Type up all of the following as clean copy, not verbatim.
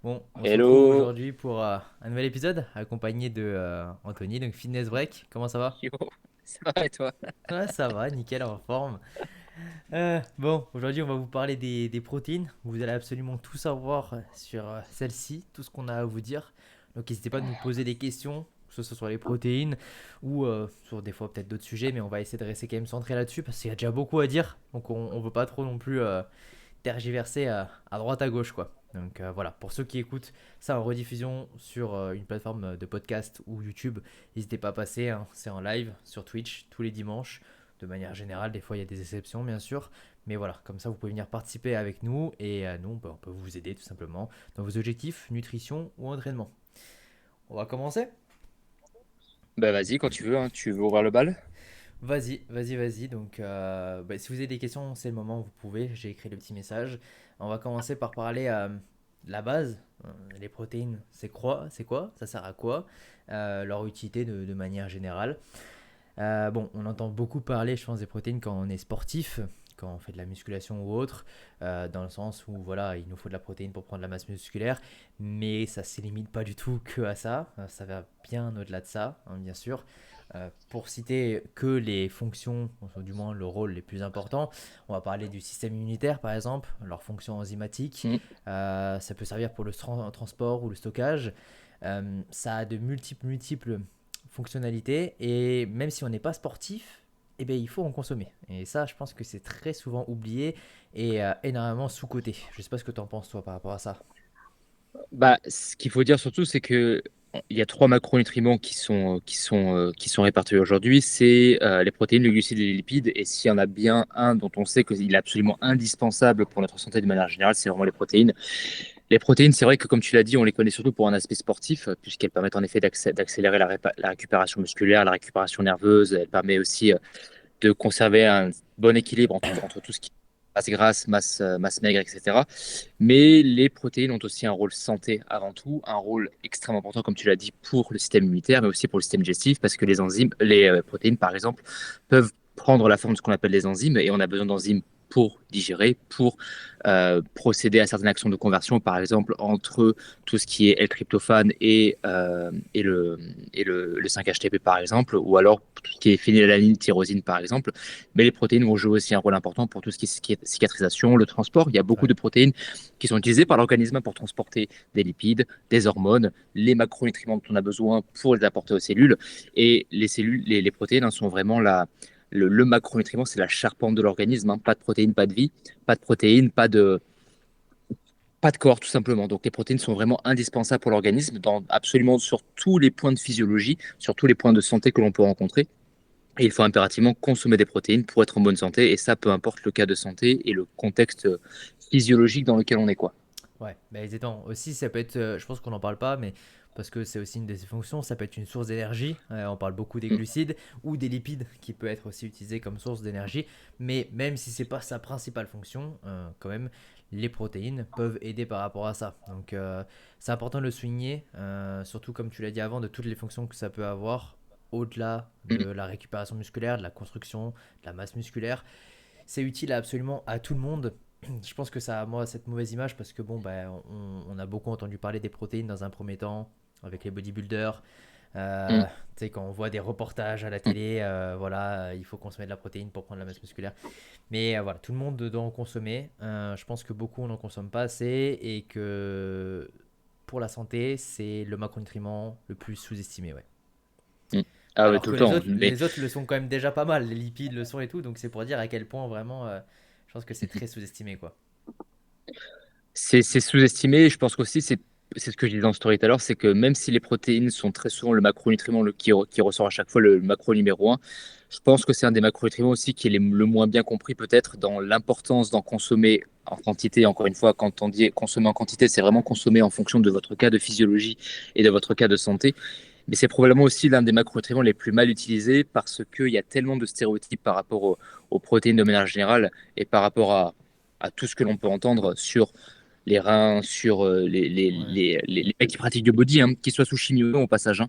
Bon, on se retrouve Hello, aujourd'hui pour un nouvel épisode accompagné de Anthony, donc Fitness Break. Comment ça va? yo, ça va et toi? Ouais, ça va, nickel, en forme. Bon, aujourd'hui on va vous parler des protéines. Vous allez absolument tout savoir sur celles-ci, tout ce qu'on a à vous dire. Donc n'hésitez pas à nous poser des questions, que ce soit sur les protéines ou sur des fois peut-être d'autres sujets, mais on va essayer de rester quand même centré là-dessus parce qu'il y a déjà beaucoup à dire. Donc on veut pas trop non plus tergiverser à droite à gauche quoi. Donc voilà, pour ceux qui écoutent ça en rediffusion sur une plateforme de podcast ou YouTube, n'hésitez pas à passer, hein, c'est en live sur Twitch tous les dimanches. De manière générale, des fois il y a des exceptions bien sûr, mais voilà, comme ça vous pouvez venir participer avec nous et nous on peut vous aider tout simplement dans vos objectifs, nutrition ou entraînement. On va commencer. Bah vas-y quand tu veux, hein. Tu veux ouvrir le bal? Vas-y, vas-y, vas-y. Donc, si vous avez des questions, c'est le moment, vous pouvez. J'ai écrit le petit message. On va commencer par parler de la base. Les protéines, c'est quoi? Ça sert à quoi? Leur utilité de manière générale. Bon, on entend beaucoup parler, je pense, des protéines quand on est sportif, quand on fait de la musculation ou autre, dans le sens où voilà, il nous faut de la protéine pour prendre de la masse musculaire, mais ça ne se limite pas du tout que à ça. Ça va bien au-delà de ça, hein, bien sûr. Pour citer que les fonctions, ou du moins le rôle les plus importants, on va parler du système immunitaire par exemple, leurs fonctions enzymatiques. Hmm. Ça peut servir pour le transport ou le stockage. Ça a de multiples fonctionnalités et même si on n'est pas sportif, eh bien, il faut en consommer. Et ça, je pense que c'est très souvent oublié et énormément sous-coté. Je ne sais pas ce que tu en penses toi par rapport à ça. Bah ce qu'il faut dire surtout c'est que il y a trois macronutriments qui sont répartis aujourd'hui. C'est les protéines, le glucide et les lipides. Et s'il y en a bien un dont on sait qu'il est absolument indispensable pour notre santé de manière générale, c'est vraiment les protéines. Les protéines, c'est vrai que comme tu l'as dit, on les connaît surtout pour un aspect sportif, puisqu'elles permettent en effet d'accélérer la récupération musculaire, la récupération nerveuse. Elle permet aussi de conserver un bon équilibre entre tout ce qui est masse grasse, masse maigre, etc. Mais les protéines ont aussi un rôle santé avant tout, un rôle extrêmement important, comme tu l'as dit, pour le système immunitaire, mais aussi pour le système digestif, parce que les protéines, par exemple, peuvent prendre la forme de ce qu'on appelle des enzymes, et on a besoin d'enzymes pour digérer, pour procéder à certaines actions de conversion, par exemple, entre tout ce qui est L-tryptophane et le 5-HTP, par exemple, ou alors tout ce qui est phénylalanine, tyrosine, par exemple. Mais les protéines vont jouer aussi un rôle important pour tout ce qui est cicatrisation, le transport. Il y a beaucoup Ouais. de protéines qui sont utilisées par l'organisme pour transporter des lipides, des hormones, les macronutriments dont on a besoin pour les apporter aux cellules. Et les cellules, les protéines, hein, sont vraiment le macronutriment, c'est la charpente de l'organisme, hein. Pas de protéines, pas de vie, pas de protéines, pas de corps, tout simplement. Donc les protéines sont vraiment indispensables pour l'organisme dans absolument sur tous les points de physiologie, sur tous les points de santé que l'on peut rencontrer. Et il faut impérativement consommer des protéines pour être en bonne santé, et ça, peu importe le cas de santé et le contexte physiologique dans lequel on est, quoi. Ouais, bah exactement. Aussi, ça peut être, je pense qu'on n'en parle pas, mais parce que c'est aussi une de ses fonctions, ça peut être une source d'énergie. On parle beaucoup des Mm. glucides ou des lipides qui peut être aussi utilisé comme source d'énergie. Mais même si c'est pas sa principale fonction, quand même, les protéines peuvent aider par rapport à ça. Donc, c'est important de le souligner, surtout comme tu l'as dit avant, de toutes les fonctions que ça peut avoir au-delà de Mm. la récupération musculaire, de la construction, de la masse musculaire. C'est utile absolument à tout le monde. Je pense que ça a moi cette mauvaise image parce que bon ben on a beaucoup entendu parler des protéines dans un premier temps avec les bodybuilders. Mm. Tu sais quand on voit des reportages à la Mm. télé, voilà, il faut consommer de la protéine pour prendre la masse musculaire. Mais voilà, tout le monde doit en consommer. Je pense que beaucoup n'en consomment pas assez et que pour la santé c'est le macronutriment le plus sous-estimé, ouais. Mm. Ah ouais, Alors tout que le temps. Mais les autres le sont quand même déjà pas mal, les lipides le sont et tout, donc c'est pour dire à quel point vraiment, je pense que c'est très sous-estimé quoi. c'est sous-estimé. Je pense qu'aussi, c'est ce que je disais dans le story tout à l'heure, c'est que même si les protéines sont très souvent le macronutriment qui ressort à chaque fois le macro numéro un, je pense que c'est un des macronutriments aussi qui est le moins bien compris peut-être dans l'importance d'en consommer en quantité. Encore une fois, quand on dit consommer en quantité, c'est vraiment consommer en fonction de votre cas de physiologie et de votre cas de santé. Mais c'est probablement aussi l'un des macronutriments les plus mal utilisés parce qu'il y a tellement de stéréotypes par rapport aux protéines de manière générale et par rapport à tout ce que l'on peut entendre sur les reins, sur Ouais. les mecs qui pratiquent du body, hein, qu'ils soient sous chimie ou non au passage, hein,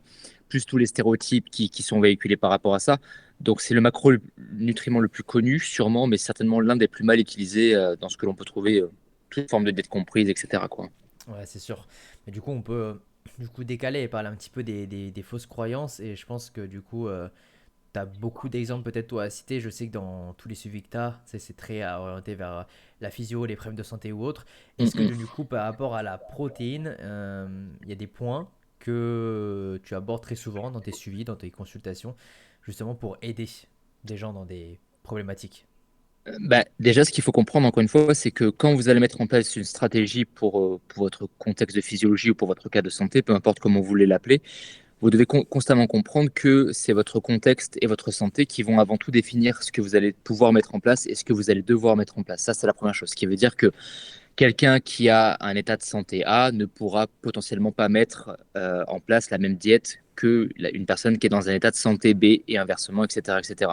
plus tous les stéréotypes qui sont véhiculés par rapport à ça. Donc c'est le macronutriment le plus connu, sûrement, mais certainement l'un des plus mal utilisés dans ce que l'on peut trouver, toute forme de dette comprise, etc., quoi. Ouais, c'est sûr. Mais du coup, on peut du coup décaler et parler un petit peu des fausses croyances. Et je pense que du coup, tu as beaucoup d'exemples peut-être toi à citer. Je sais que dans tous les suivis que tu as, c'est très orienté vers la physio, les problèmes de santé ou autres. Mm, Est-ce que mm. du coup, par rapport à la protéine, il y a des points que tu abordes très souvent dans tes suivis, dans tes consultations, justement pour aider des gens dans des problématiques? Bah, déjà, ce qu'il faut comprendre, encore une fois, c'est que quand vous allez mettre en place une stratégie pour votre contexte de physiologie ou pour votre cas de santé, peu importe comment vous voulez l'appeler, vous devez constamment comprendre que c'est votre contexte et votre santé qui vont avant tout définir ce que vous allez pouvoir mettre en place et ce que vous allez devoir mettre en place. Ça, c'est la première chose. Ce qui veut dire que quelqu'un qui a un état de santé A ne pourra potentiellement pas mettre en place la même diète que une personne qui est dans un état de santé B et inversement, etc., etc.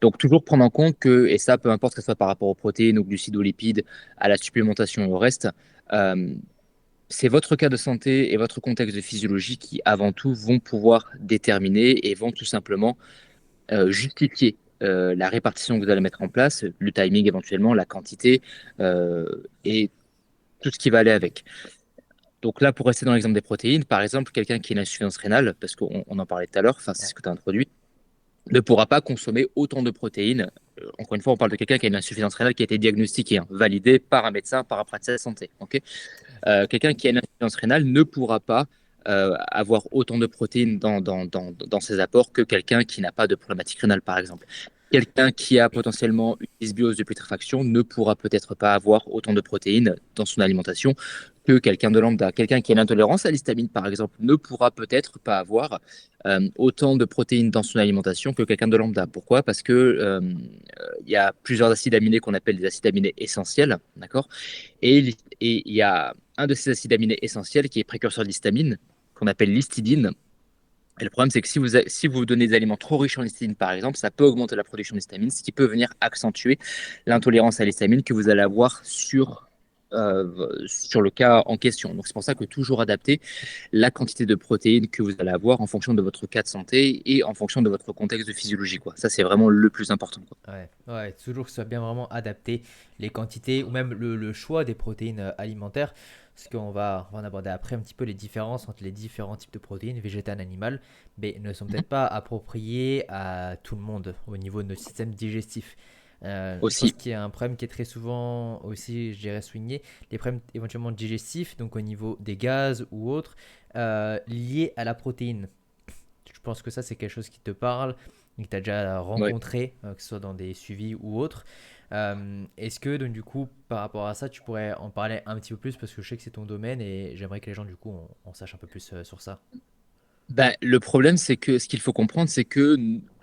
Donc, toujours prendre en compte que, et ça, peu importe que ce soit par rapport aux protéines, aux glucides, aux lipides, à la supplémentation et au reste, euh, c'est votre cas de santé et votre contexte de physiologie qui, avant tout, vont pouvoir déterminer et vont tout simplement justifier la répartition que vous allez mettre en place, le timing éventuellement, la quantité euh, et tout ce qui va aller avec. Donc là, pour rester dans l'exemple des protéines, par exemple, quelqu'un qui a une insuffisance rénale, parce qu'on en parlait tout à l'heure, enfin, c'est Ouais. ce que tu as introduit, ne pourra pas consommer autant de protéines. Encore une fois, on parle de quelqu'un qui a une insuffisance rénale qui a été diagnostiquée, hein, validée par un médecin, par un praticien de santé. Okay, quelqu'un qui a une insuffisance rénale ne pourra pas avoir autant de protéines dans ses apports que quelqu'un qui n'a pas de problématique rénale, par exemple. Quelqu'un qui a potentiellement une dysbiose de putréfaction ne pourra peut-être pas avoir autant de protéines dans son alimentation que quelqu'un de lambda. Quelqu'un qui a une intolérance à l'histamine, par exemple, ne pourra peut-être pas avoir autant de protéines dans son alimentation que quelqu'un de lambda. Pourquoi? Parce que il y a plusieurs acides aminés qu'on appelle des acides aminés essentiels, d'accord? Et il y a un de ces acides aminés essentiels qui est précurseur de l'histamine, qu'on appelle l'histidine. Et le problème, c'est que si vous donnez des aliments trop riches en histidine, par exemple, ça peut augmenter la production d'histamine, ce qui peut venir accentuer l'intolérance à l'histamine que vous allez avoir sur le cas en question. Donc, c'est pour ça que toujours adapter la quantité de protéines que vous allez avoir en fonction de votre cas de santé et en fonction de votre contexte de physiologie, quoi. Ça, c'est vraiment le plus important, quoi. Ouais, ouais, toujours que ce soit bien vraiment adapté, les quantités ou même le choix des protéines alimentaires. Parce on va en aborder après un petit peu les différences entre les différents types de protéines, végétales, animales, mais ne sont Mhm. peut-être pas appropriées à tout le monde au niveau de notre système digestif. Je pense Aussi, qu'il y a un problème qui est très souvent aussi, je dirais, souligné, les problèmes éventuellement digestifs, donc au niveau des gaz ou autres, liés à la protéine. Je pense que ça, c'est quelque chose qui te parle et que tu as déjà ouais. rencontré, que ce soit dans des suivis ou autres. Est-ce que, donc, du coup, par rapport à ça, tu pourrais en parler un petit peu plus parce que je sais que c'est ton domaine et j'aimerais que les gens, du coup, en sachent un peu plus sur ça. Ben, le problème, c'est que ce qu'il faut comprendre, c'est que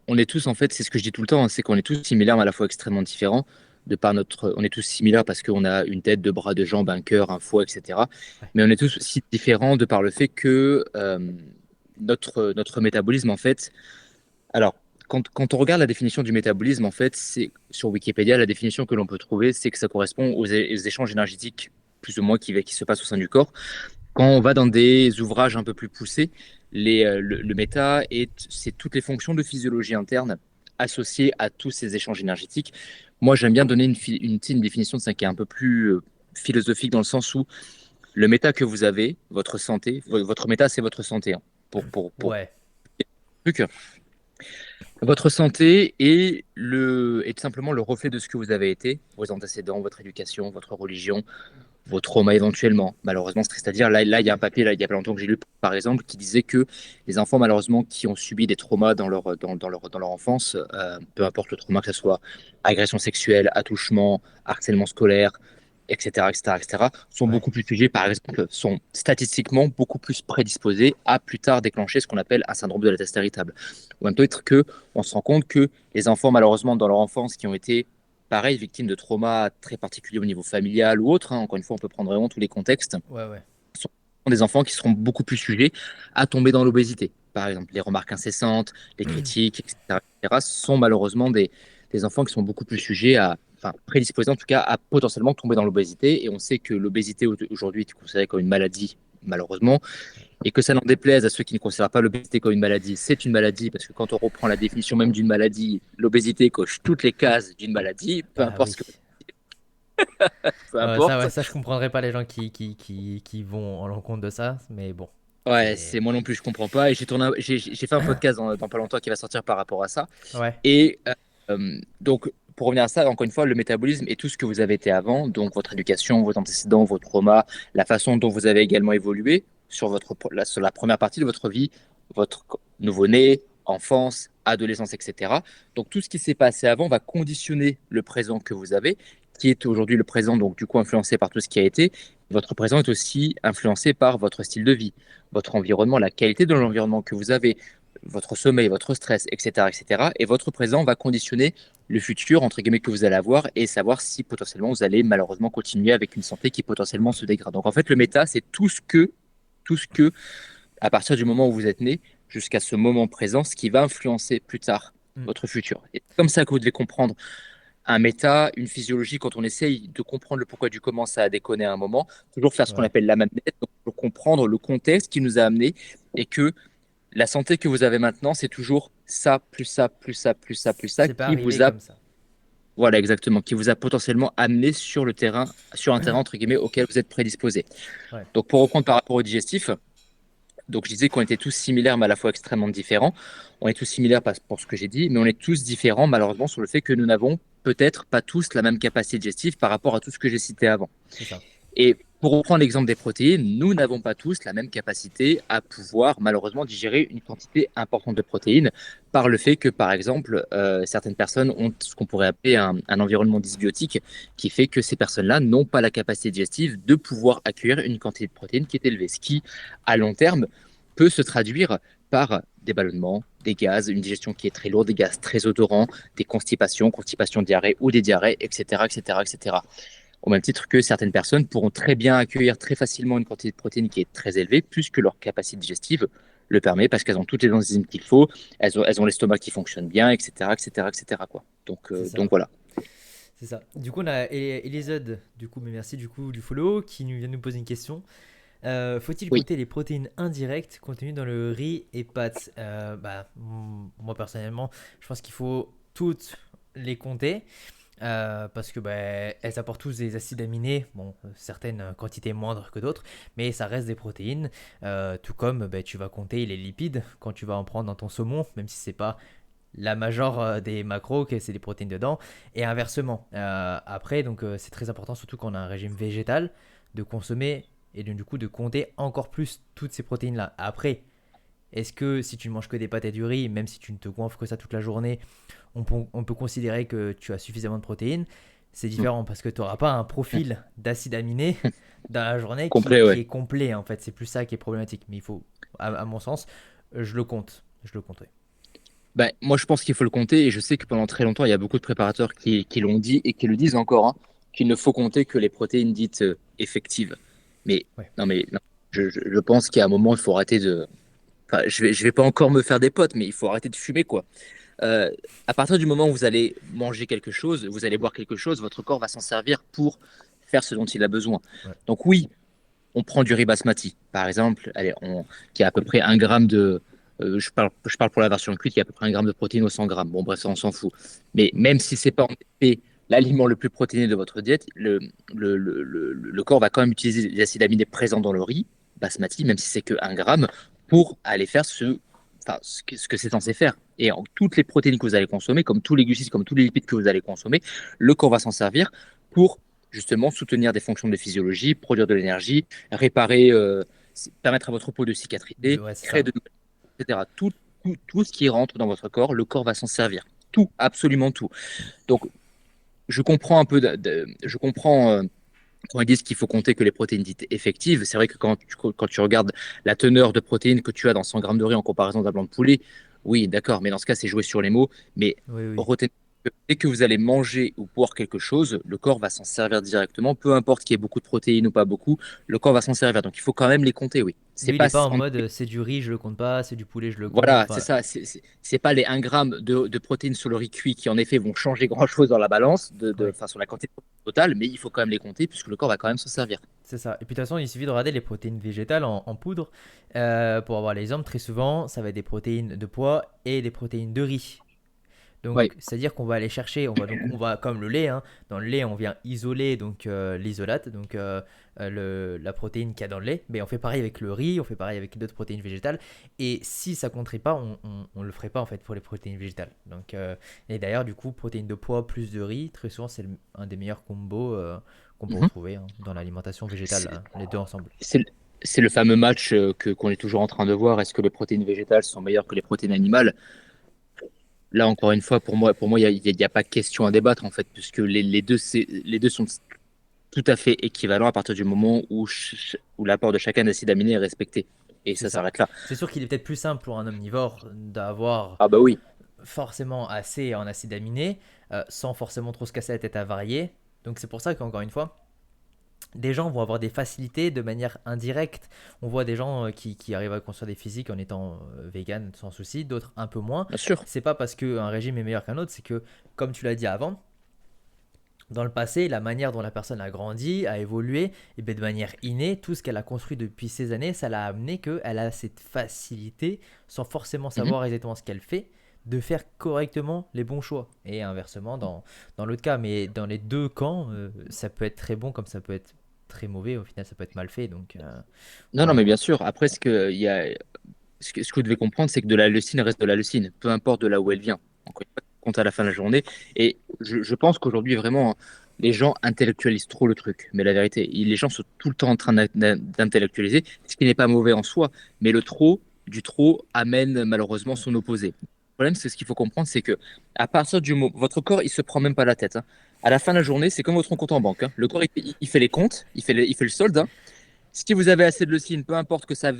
on est tous, en fait, c'est ce que je dis tout le temps, hein, c'est qu'on est tous similaires, mais à la fois extrêmement différents. De par on est tous similaires parce qu'on a une tête, deux bras, deux jambes, un cœur, un foie, etc. Ouais. Mais on est tous aussi différents de par le fait que notre métabolisme, en fait, alors, quand on regarde la définition du métabolisme, en fait, c'est sur Wikipédia, la définition que l'on peut trouver, c'est que ça correspond aux échanges énergétiques plus ou moins qui se passent au sein du corps. Quand on va dans des ouvrages un peu plus poussés, le méta, c'est toutes les fonctions de physiologie interne associées à tous ces échanges énergétiques. Moi, j'aime bien donner une définition de ça qui est un peu plus philosophique dans le sens où le méta que vous avez, votre santé, votre méta, c'est votre santé, hein, pour Ouais. truc. Votre santé est tout simplement le reflet de ce que vous avez été, vos antécédents, votre éducation, votre religion, vos traumas éventuellement. Malheureusement, c'est-à-dire, là, il y a un papier, là, il y a pas longtemps que j'ai lu, par exemple, qui disait que les enfants, malheureusement, qui ont subi des traumas dans leur enfance, peu importe le trauma, que ce soit agression sexuelle, attouchement, harcèlement scolaire, etc., etc., etc., sont Ouais. beaucoup plus sujets, par exemple, sont statistiquement beaucoup plus prédisposés à plus tard déclencher ce qu'on appelle un syndrome de la teste irritable. Ou même peut-être que on se rend compte que les enfants, malheureusement, dans leur enfance, qui ont été pareil, victimes de traumas très particuliers au niveau familial ou autre, hein, encore une fois, on peut prendre vraiment tous les contextes, Ouais, ouais. sont des enfants qui seront beaucoup plus sujets à tomber dans l'obésité. Par exemple, les remarques incessantes, les critiques, etc., sont malheureusement des enfants qui sont beaucoup plus sujets enfin, prédisposés en tout cas, à potentiellement tomber dans l'obésité. Et on sait que l'obésité aujourd'hui est considérée comme une maladie, malheureusement, et que ça n'en déplaise à ceux qui ne considèrent pas l'obésité comme une maladie, c'est une maladie, parce que quand on reprend la définition même d'une maladie, l'obésité coche toutes les cases d'une maladie, peu Bah importe ce oui. que peu Ça, importe. ouais, ça, je comprendrais pas les gens qui vont en l'encontre de ça, mais bon, Ouais, c'est. c'est moi non plus, je comprends pas. Et j'ai fait un podcast dans pas longtemps qui va sortir par rapport à ça. Ouais, Et donc, pour revenir à ça, encore une fois, le métabolisme et tout ce que vous avez été avant, donc votre éducation, vos antécédents, vos traumas, la façon dont vous avez également évolué sur la première partie de votre vie, votre nouveau-né, enfance, adolescence, etc. Donc, tout ce qui s'est passé avant va conditionner le présent que vous avez, qui est aujourd'hui le présent, donc du coup influencé par tout ce qui a été. Votre présent est aussi influencé par votre style de vie, votre environnement, la qualité de l'environnement que vous avez, votre sommeil, votre stress, etc., etc. Et votre présent va conditionner le futur, entre guillemets, que vous allez avoir et savoir si potentiellement vous allez malheureusement continuer avec une santé qui potentiellement se dégrade. Donc en fait, le méta, c'est tout ce que, à partir du moment où vous êtes né jusqu'à ce moment présent, ce qui va influencer plus tard mm, votre futur. Et c'est comme ça que vous devez comprendre un méta, une physiologie, quand on essaye de comprendre le pourquoi du comment ça a déconné à un moment, toujours faire ce qu'on ouais. appelle l'anamnèse, donc pour comprendre le contexte qui nous a amené et que la santé que vous avez maintenant, c'est toujours ça, plus ça, plus ça, plus ça, plus ça, C'est pas qui arrivé vous a, comme ça. voilà exactement, qui vous a potentiellement amené sur le terrain, sur un terrain entre guillemets auquel vous êtes prédisposé. Ouais, Donc pour reprendre par rapport au digestif, donc je disais qu'on était tous similaires mais à la fois extrêmement différents. On est tous similaires pour ce que j'ai dit, mais on est tous différents malheureusement sur le fait que nous n'avons peut-être pas tous la même capacité digestive par rapport à tout ce que j'ai cité avant. c'est ça. Et pour reprendre l'exemple des protéines, nous n'avons pas tous la même capacité à pouvoir malheureusement digérer une quantité importante de protéines par le fait que, par exemple, certaines personnes ont ce qu'on pourrait appeler un environnement dysbiotique qui fait que ces personnes-là n'ont pas la capacité digestive de pouvoir accueillir une quantité de protéines qui est élevée, ce qui, à long terme, peut se traduire par des ballonnements, des gaz, une digestion qui est très lourde, des gaz très odorants, des constipations, constipation diarrhée ou des diarrhées, etc., etc., etc. Au même titre que certaines personnes pourront très bien accueillir très facilement une quantité de protéines qui est très élevée, plus que leur capacité digestive le permet, parce qu'elles ont toutes les enzymes qu'il faut, elles ont l'estomac qui fonctionne bien, etc., etc., etc., quoi. Donc, C'est euh, ça. donc voilà. C'est ça. Du coup, on a Elisode, du coup, mais merci du coup du follow, qui nous vient nous poser une question. Faut-il Oui. compter les protéines indirectes contenues dans le riz et pâtes? Moi personnellement, je pense qu'il faut toutes les compter. Parce que elles apportent tous des acides aminés, bon, certaines quantités moindres que d'autres, mais ça reste des protéines. Tout comme tu vas compter les lipides quand tu vas en prendre dans ton saumon, même si c'est pas la majeure des macros, que c'est des protéines dedans, et inversement. Après, donc c'est très important, surtout quand on a un régime végétal, de consommer et du coup de compter encore plus toutes ces protéines-là. Après, est-ce que si tu ne manges que des pâtes et du riz, même si tu ne te gonfles que ça toute la journée, on peut considérer que tu as suffisamment de protéines? C'est Mm. différent parce que tu n'auras pas un profil d'acides aminés dans la journée qui, Complet, qui ouais. est complet en fait. C'est plus ça qui est problématique. Mais il faut, à mon sens, je le compte. Je le compte, oui. Ben, moi, je pense qu'il faut le compter, et je sais que pendant très longtemps, il y a beaucoup de préparateurs qui l'ont dit et qui le disent encore, hein, qu'il ne faut compter que les protéines dites effectives. Mais Ouais. non, mais non, je pense qu'à un moment, il faut arrêter de. Enfin, je vais pas encore me faire des potes, mais il faut arrêter de fumer, quoi. Euh, à partir du moment où vous allez manger quelque chose, vous allez boire quelque chose, votre corps va s'en servir pour faire ce dont il a besoin. Ouais. Donc oui, on prend du riz basmati, par exemple, allez, qui a à peu près 1 gramme de... je parle pour la version cuite, qui a à peu près 1 gramme de protéines au 100 grammes. Bon, bref, ça, on s'en fout. Mais Mm. même si c'est pas en effet l'aliment le plus protéiné de votre diète, le corps va quand même utiliser les acides aminés présents dans le riz basmati, même si c'est que 1 gramme, pour aller faire ce que c'est censé faire. Et toutes les protéines que vous allez consommer, comme tous les glucides, comme tous les lipides que vous allez consommer, le corps va s'en servir pour justement soutenir des fonctions de physiologie, produire de l'énergie, réparer, permettre à votre peau de cicatriser, Ouais, c'est créer ça. de nouvelles, etc. Tout ce qui rentre dans votre corps, le corps va s'en servir. Tout, absolument tout. Donc, je comprends un peu, je comprends quand ils disent qu'il faut compter que les protéines dites effectives. C'est vrai que quand tu regardes la teneur de protéines que tu as dans 100 grammes de riz en comparaison d'un blanc de poulet, oui, d'accord, mais dans ce cas, c'est jouer sur les mots. Mais Oui, oui. retenez que dès que vous allez manger ou boire quelque chose, le corps va s'en servir directement, peu importe qu'il y ait beaucoup de protéines ou pas beaucoup, le corps va s'en servir. Donc il faut quand même les compter, oui. C'est Lui, il est pas, pas en mode c'est du riz, je le compte pas, c'est du poulet, je le compte. voilà, c'est Enfin, ça. C'est pas les 1 gramme de protéines sur le riz cuit qui, en effet, vont changer grand-chose dans la balance, ouais, enfin, sur la quantité totale, mais il faut quand même les compter puisque le corps va quand même s'en servir. c'est ça. Et puis de toute façon, il suffit de regarder les protéines végétales en poudre. Pour avoir l'exemple, très souvent, ça va être des protéines de pois et des protéines de riz. Donc, Ouais. c'est-à-dire qu'on va aller chercher, on va comme le lait, hein, dans le lait, on vient isoler donc l'isolate, donc la protéine qu'il y a dans le lait. Mais on fait pareil avec le riz, on fait pareil avec d'autres protéines végétales. Et si ça compterait pas, on le ferait pas en fait pour les protéines végétales. Donc, et d'ailleurs, du coup, protéines de pois plus de riz, très souvent, c'est un des meilleurs combos qu'on peut Mhm. retrouver hein, dans l'alimentation végétale, C'est hein, les deux ensemble. c'est- c'est le fameux match qu'on est toujours en train de voir. Est-ce que les protéines végétales sont meilleures que les protéines animales? Là, encore une fois, pour moi, il y a pas question à débattre en fait, puisque les deux sont tout à fait équivalents à partir du moment où l'apport de chacun acide aminé est respecté. Et C'est ça ça. s'arrête là. C'est sûr qu'il est peut-être plus simple pour un omnivore d'avoir Ah bah oui, forcément assez en acides aminés, sans forcément trop se casser la tête à varier. Donc c'est pour ça qu'encore une fois, des gens vont avoir des facilités de manière indirecte. On voit des gens qui arrivent à construire des physiques en étant vegan sans souci, d'autres un peu moins. bien sûr. C'est pas parce qu'un régime est meilleur qu'un autre, c'est que, comme tu l'as dit avant, dans le passé, la manière dont la personne a grandi, a évolué, et bien de manière innée, tout ce qu'elle a construit depuis ces années, ça l'a amené qu'elle a cette facilité, sans forcément Mhm. savoir exactement ce qu'elle fait, de faire correctement les bons choix. Et inversement, dans l'autre cas, mais dans les deux camps, ça peut être très bon comme ça peut être très mauvais. Au final, ça peut être mal fait. Donc, Non, non, voilà mais quoi. bien sûr. Après, ce que vous devez comprendre, c'est que de la leucine reste de la leucine, peu importe de là où elle vient. Encore une fois, compte à la fin de la journée. Et je pense qu'aujourd'hui, vraiment, les gens intellectualisent trop le truc. Mais la vérité, les gens sont tout le temps en train d'intellectualiser, ce qui n'est pas mauvais en soi, mais du trop amène malheureusement Mm. son opposé. Le problème, c'est ce qu'il faut comprendre, c'est que à partir du moment, votre corps, il se prend même pas la tête, hein. À la fin de la journée, c'est comme votre compte en banque, hein. Le corps, il fait les comptes, il fait le solde, hein. Si vous avez assez de leucine, peu importe que ça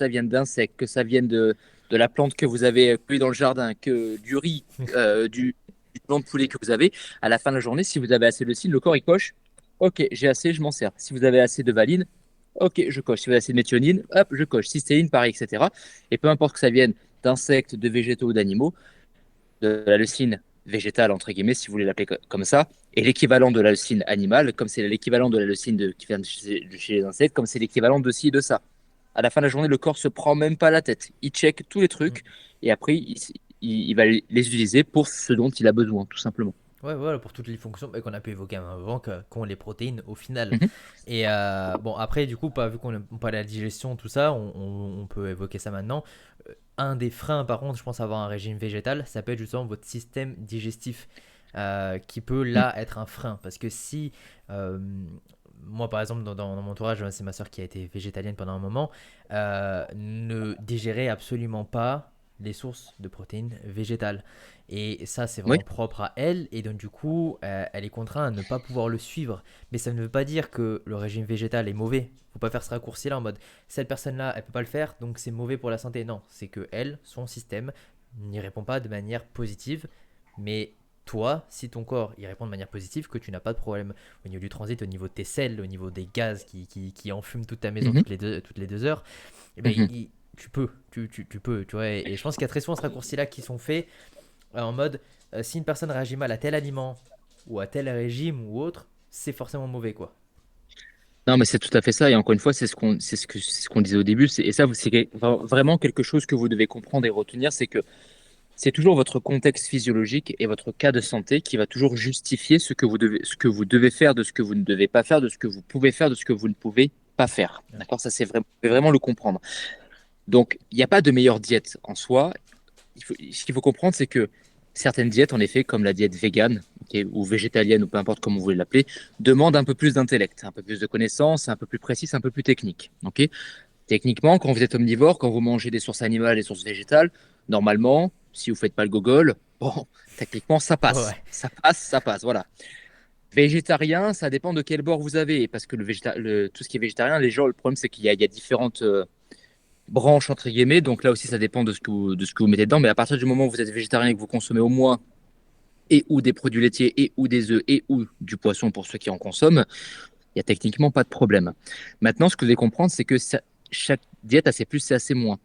vienne d'insectes, que ça vienne de la plante que vous avez cueillie dans le jardin, que du riz, du blanc de poulet que vous avez, à la fin de la journée, si vous avez assez de leucine, le corps il coche. Ok, j'ai assez, je m'en sers. Si vous avez assez de valine, ok, je coche. Si vous avez assez de méthionine, hop, je coche. Cystéine, pareil, etc. Et peu importe que ça vienne d'insectes, de végétaux ou d'animaux, de la leucine végétale, entre guillemets, si vous voulez l'appeler comme ça, et l'équivalent de la leucine animale, comme c'est l'équivalent de la leucine qui vient de chez les insectes, comme c'est l'équivalent de ci et de ça. À la fin de la journée, le corps se prend même pas la tête. Il check tous les Mm. trucs et après, il va les utiliser pour ce dont il a besoin, tout simplement. Ouais, voilà, pour toutes les fonctions bah, qu'on a pu évoquer avant, qu'ont les protéines au final. Mhm. Et bon, après, du coup, pas, vu qu'on parlait de la digestion, tout ça, on peut évoquer ça maintenant. Un des freins, par contre, je pense, à avoir un régime végétal, ça peut être justement votre système digestif, qui peut Mhm. là être un frein. Parce que si, euh, moi, par exemple, dans mon entourage, c'est ma soeur qui a été végétalienne pendant un moment, ne digérait absolument pas les sources de protéines végétales. Et ça, c'est Oui. vraiment propre à elle. Et donc, du coup, elle est contrainte à ne pas pouvoir le suivre. Mais ça ne veut pas dire que le régime végétal est mauvais. Faut pas faire ce raccourci-là en mode cette personne-là, elle peut pas le faire, donc c'est mauvais pour la santé. Non, c'est que elle, son système, n'y répond pas de manière positive. Mais toi, si ton corps y répond de manière positive, que tu n'as pas de problème au niveau du transit, au niveau de tes selles, au niveau des gaz qui enfument toute ta maison Mhm. toutes les 2 heures, eh ben, Mhm. tu peux, tu peux, tu vois. Et je pense qu'il y a très souvent ce raccourci-là qui sont faits en mode si une personne réagit mal à tel aliment ou à tel régime ou autre, c'est forcément mauvais quoi. Non, mais c'est tout à fait ça. Et encore une fois, c'est ce qu'on disait au début. Et ça, c'est vraiment quelque chose que vous devez comprendre et retenir, c'est que c'est toujours votre contexte physiologique et votre cas de santé qui va toujours justifier ce que vous devez faire, de ce que vous ne devez pas faire, de ce que vous pouvez faire, de ce que vous ne pouvez pas faire. Ouais. D'accord? Ça, c'est vraiment le comprendre. Donc, il n'y a pas de meilleure diète en soi. Ce qu'il faut comprendre, c'est que certaines diètes, en effet, comme la diète végane, ok, ou végétalienne, ou peu importe comment vous voulez l'appeler, demandent un peu plus d'intellect, un peu plus de connaissances, un peu plus précis, un peu plus technique. Ok. Techniquement, quand vous êtes omnivore, quand vous mangez des sources animales et des sources végétales, normalement, si vous ne faites pas le gogol, bon, techniquement, ça passe. Ouais. Ça passe, ça passe, voilà. Végétarien, ça dépend de quel bord vous avez, parce que tout ce qui est végétarien, les gens, le problème, c'est qu'il y a différentes branches, entre guillemets, donc là aussi, ça dépend de ce que vous mettez dedans, mais à partir du moment où vous êtes végétarien et que vous consommez au moins et ou des produits laitiers, et ou des œufs, et ou du poisson pour ceux qui en consomment, il n'y a techniquement pas de problème. Maintenant, ce que vous devez comprendre, c'est que chaque diète a ses plus et a ses moins.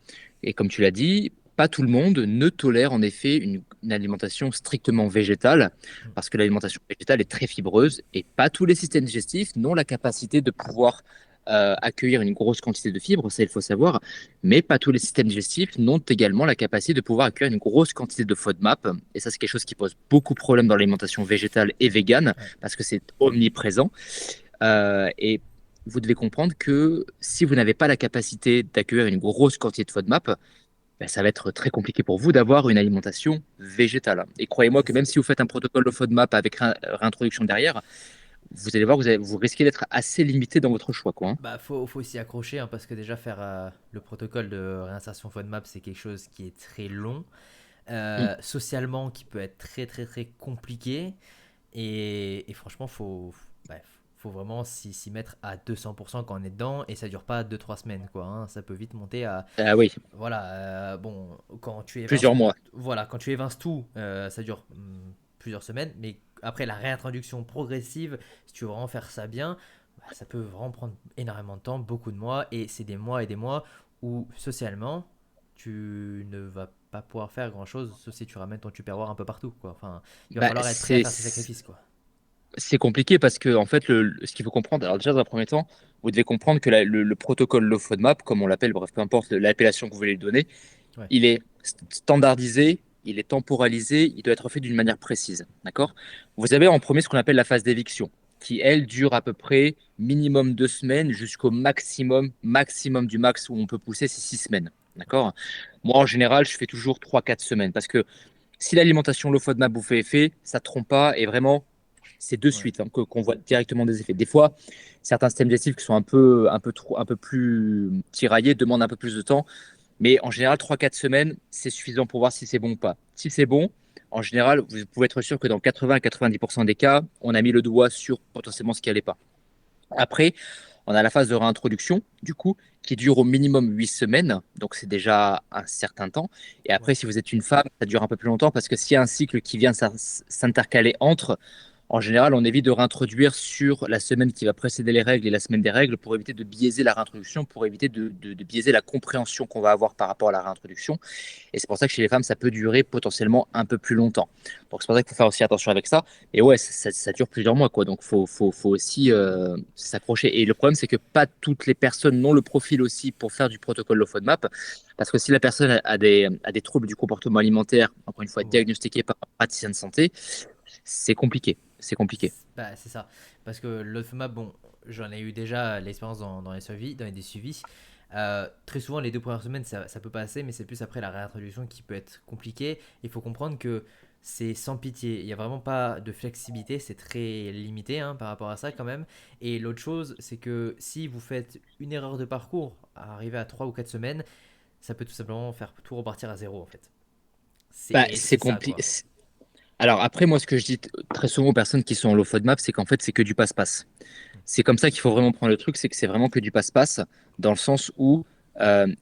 Et comme tu l'as dit, pas tout le monde ne tolère en effet une alimentation strictement végétale, Mm. parce que l'alimentation végétale est très fibreuse et pas tous les systèmes digestifs n'ont la capacité de pouvoir accueillir une grosse quantité de fibres, ça il faut savoir, mais pas tous les systèmes digestifs n'ont également la capacité de pouvoir accueillir une grosse quantité de FODMAP. Et ça, c'est quelque chose qui pose beaucoup de problèmes dans l'alimentation végétale et végane, Ouais. parce que c'est omniprésent. Et vous devez comprendre que si vous n'avez pas la capacité d'accueillir une grosse quantité de FODMAP, ben, ça va être très compliqué pour vous d'avoir une alimentation végétale. Et croyez-moi C'est que ça. même si vous faites un protocole de FODMAP avec réintroduction derrière, vous allez voir, vous risquez d'être assez limité dans votre choix, quoi, hein. Bah, faut s'y accrocher hein, parce que déjà faire le protocole de réinsertion FODMAP, c'est quelque chose qui est très long, Mm. socialement qui peut être très très très compliqué et franchement, bah, faut vraiment s'y mettre à 200% quand on est dedans et ça dure pas 2 3 semaines quoi, hein. Ça peut vite monter à Ah oui, voilà, bon, quand tu évinces, plusieurs mois. voilà, quand tu évinces tout, ça dure plusieurs semaines, mais après la réintroduction progressive, si tu veux vraiment faire ça bien, bah, ça peut vraiment prendre énormément de temps, beaucoup de mois, et c'est des mois et des mois où socialement, tu ne vas pas pouvoir faire grand-chose, sauf si tu ramènes ton tupperware un peu partout, quoi. Enfin, il va Bah, falloir être prêt à faire ces sacrifices, quoi. c'est compliqué parce que en fait, ce qu'il faut comprendre, alors déjà dans un premier temps, vous devez comprendre que le protocole Low FODMAP, comme on l'appelle, bref, peu importe l'appellation que vous voulez lui donner, Ouais, il est standardisé, il est temporalisé, il doit être fait d'une manière précise. D'accord? Vous avez en premier ce qu'on appelle la phase d'éviction, qui elle dure à peu près minimum 2 semaines jusqu'au maximum du max où on peut pousser, c'est 6 semaines. D'accord? Moi, en général, je fais toujours 3 4 semaines parce que si l'alimentation low FODMAP vous fait effet, ça ne trompe pas et vraiment, c'est de ouais, suite hein, qu'on voit directement des effets. Des fois, certains systèmes digestifs qui sont un peu plus tiraillés demandent un peu plus de temps, mais en général, 3 4 semaines, c'est suffisant pour voir si c'est bon ou pas. Si c'est bon, en général, vous pouvez être sûr que dans 80 à 90% des cas, on a mis le doigt sur potentiellement ce qui n'allait pas. Après, on a la phase de réintroduction, du coup, qui dure au minimum 8 semaines, donc c'est déjà un certain temps. Et après, ouais. si vous êtes une femme, ça dure un peu plus longtemps parce que s'il y a un cycle qui vient s'intercaler entre, en général, on évite de réintroduire sur la semaine qui va précéder les règles et la semaine des règles pour éviter de biaiser la réintroduction, pour éviter de biaiser la compréhension qu'on va avoir par rapport à la réintroduction. Et c'est pour ça que chez les femmes, ça peut durer potentiellement un peu plus longtemps. Donc c'est pour ça qu'il faut faire aussi attention avec ça. Et ouais, ça dure plusieurs mois, quoi. Donc faut aussi s'accrocher. Et le problème, c'est que pas toutes les personnes n'ont le profil aussi pour faire du protocole low FODMAP. Parce que si la personne a des troubles du comportement alimentaire, encore une fois, Ouais. diagnostiqués par un praticien de santé, c'est compliqué. C'est compliqué. Bah, c'est ça. Parce que l'autre FOMAP, bon, j'en ai eu déjà l'expérience dans les suivis, dans des suivis. Très souvent, les 2 premières semaines, ça peut passer, mais c'est plus après la réintroduction qui peut être compliqué. Il faut comprendre que c'est sans pitié. Il n'y a vraiment pas de flexibilité, c'est très limité hein, par rapport à ça quand même. Et l'autre chose, c'est que si vous faites une erreur de parcours, à arriver à 3 ou 4 semaines, ça peut tout simplement faire tout repartir à zéro en fait. Bah, C'est c'est ça compliqué. quoi. Alors après, moi, ce que je dis très souvent aux personnes qui sont en low FODMAP, c'est qu'en fait, c'est que du passe-passe. C'est comme ça qu'il faut vraiment prendre le truc, c'est que c'est vraiment que du passe-passe, dans le sens où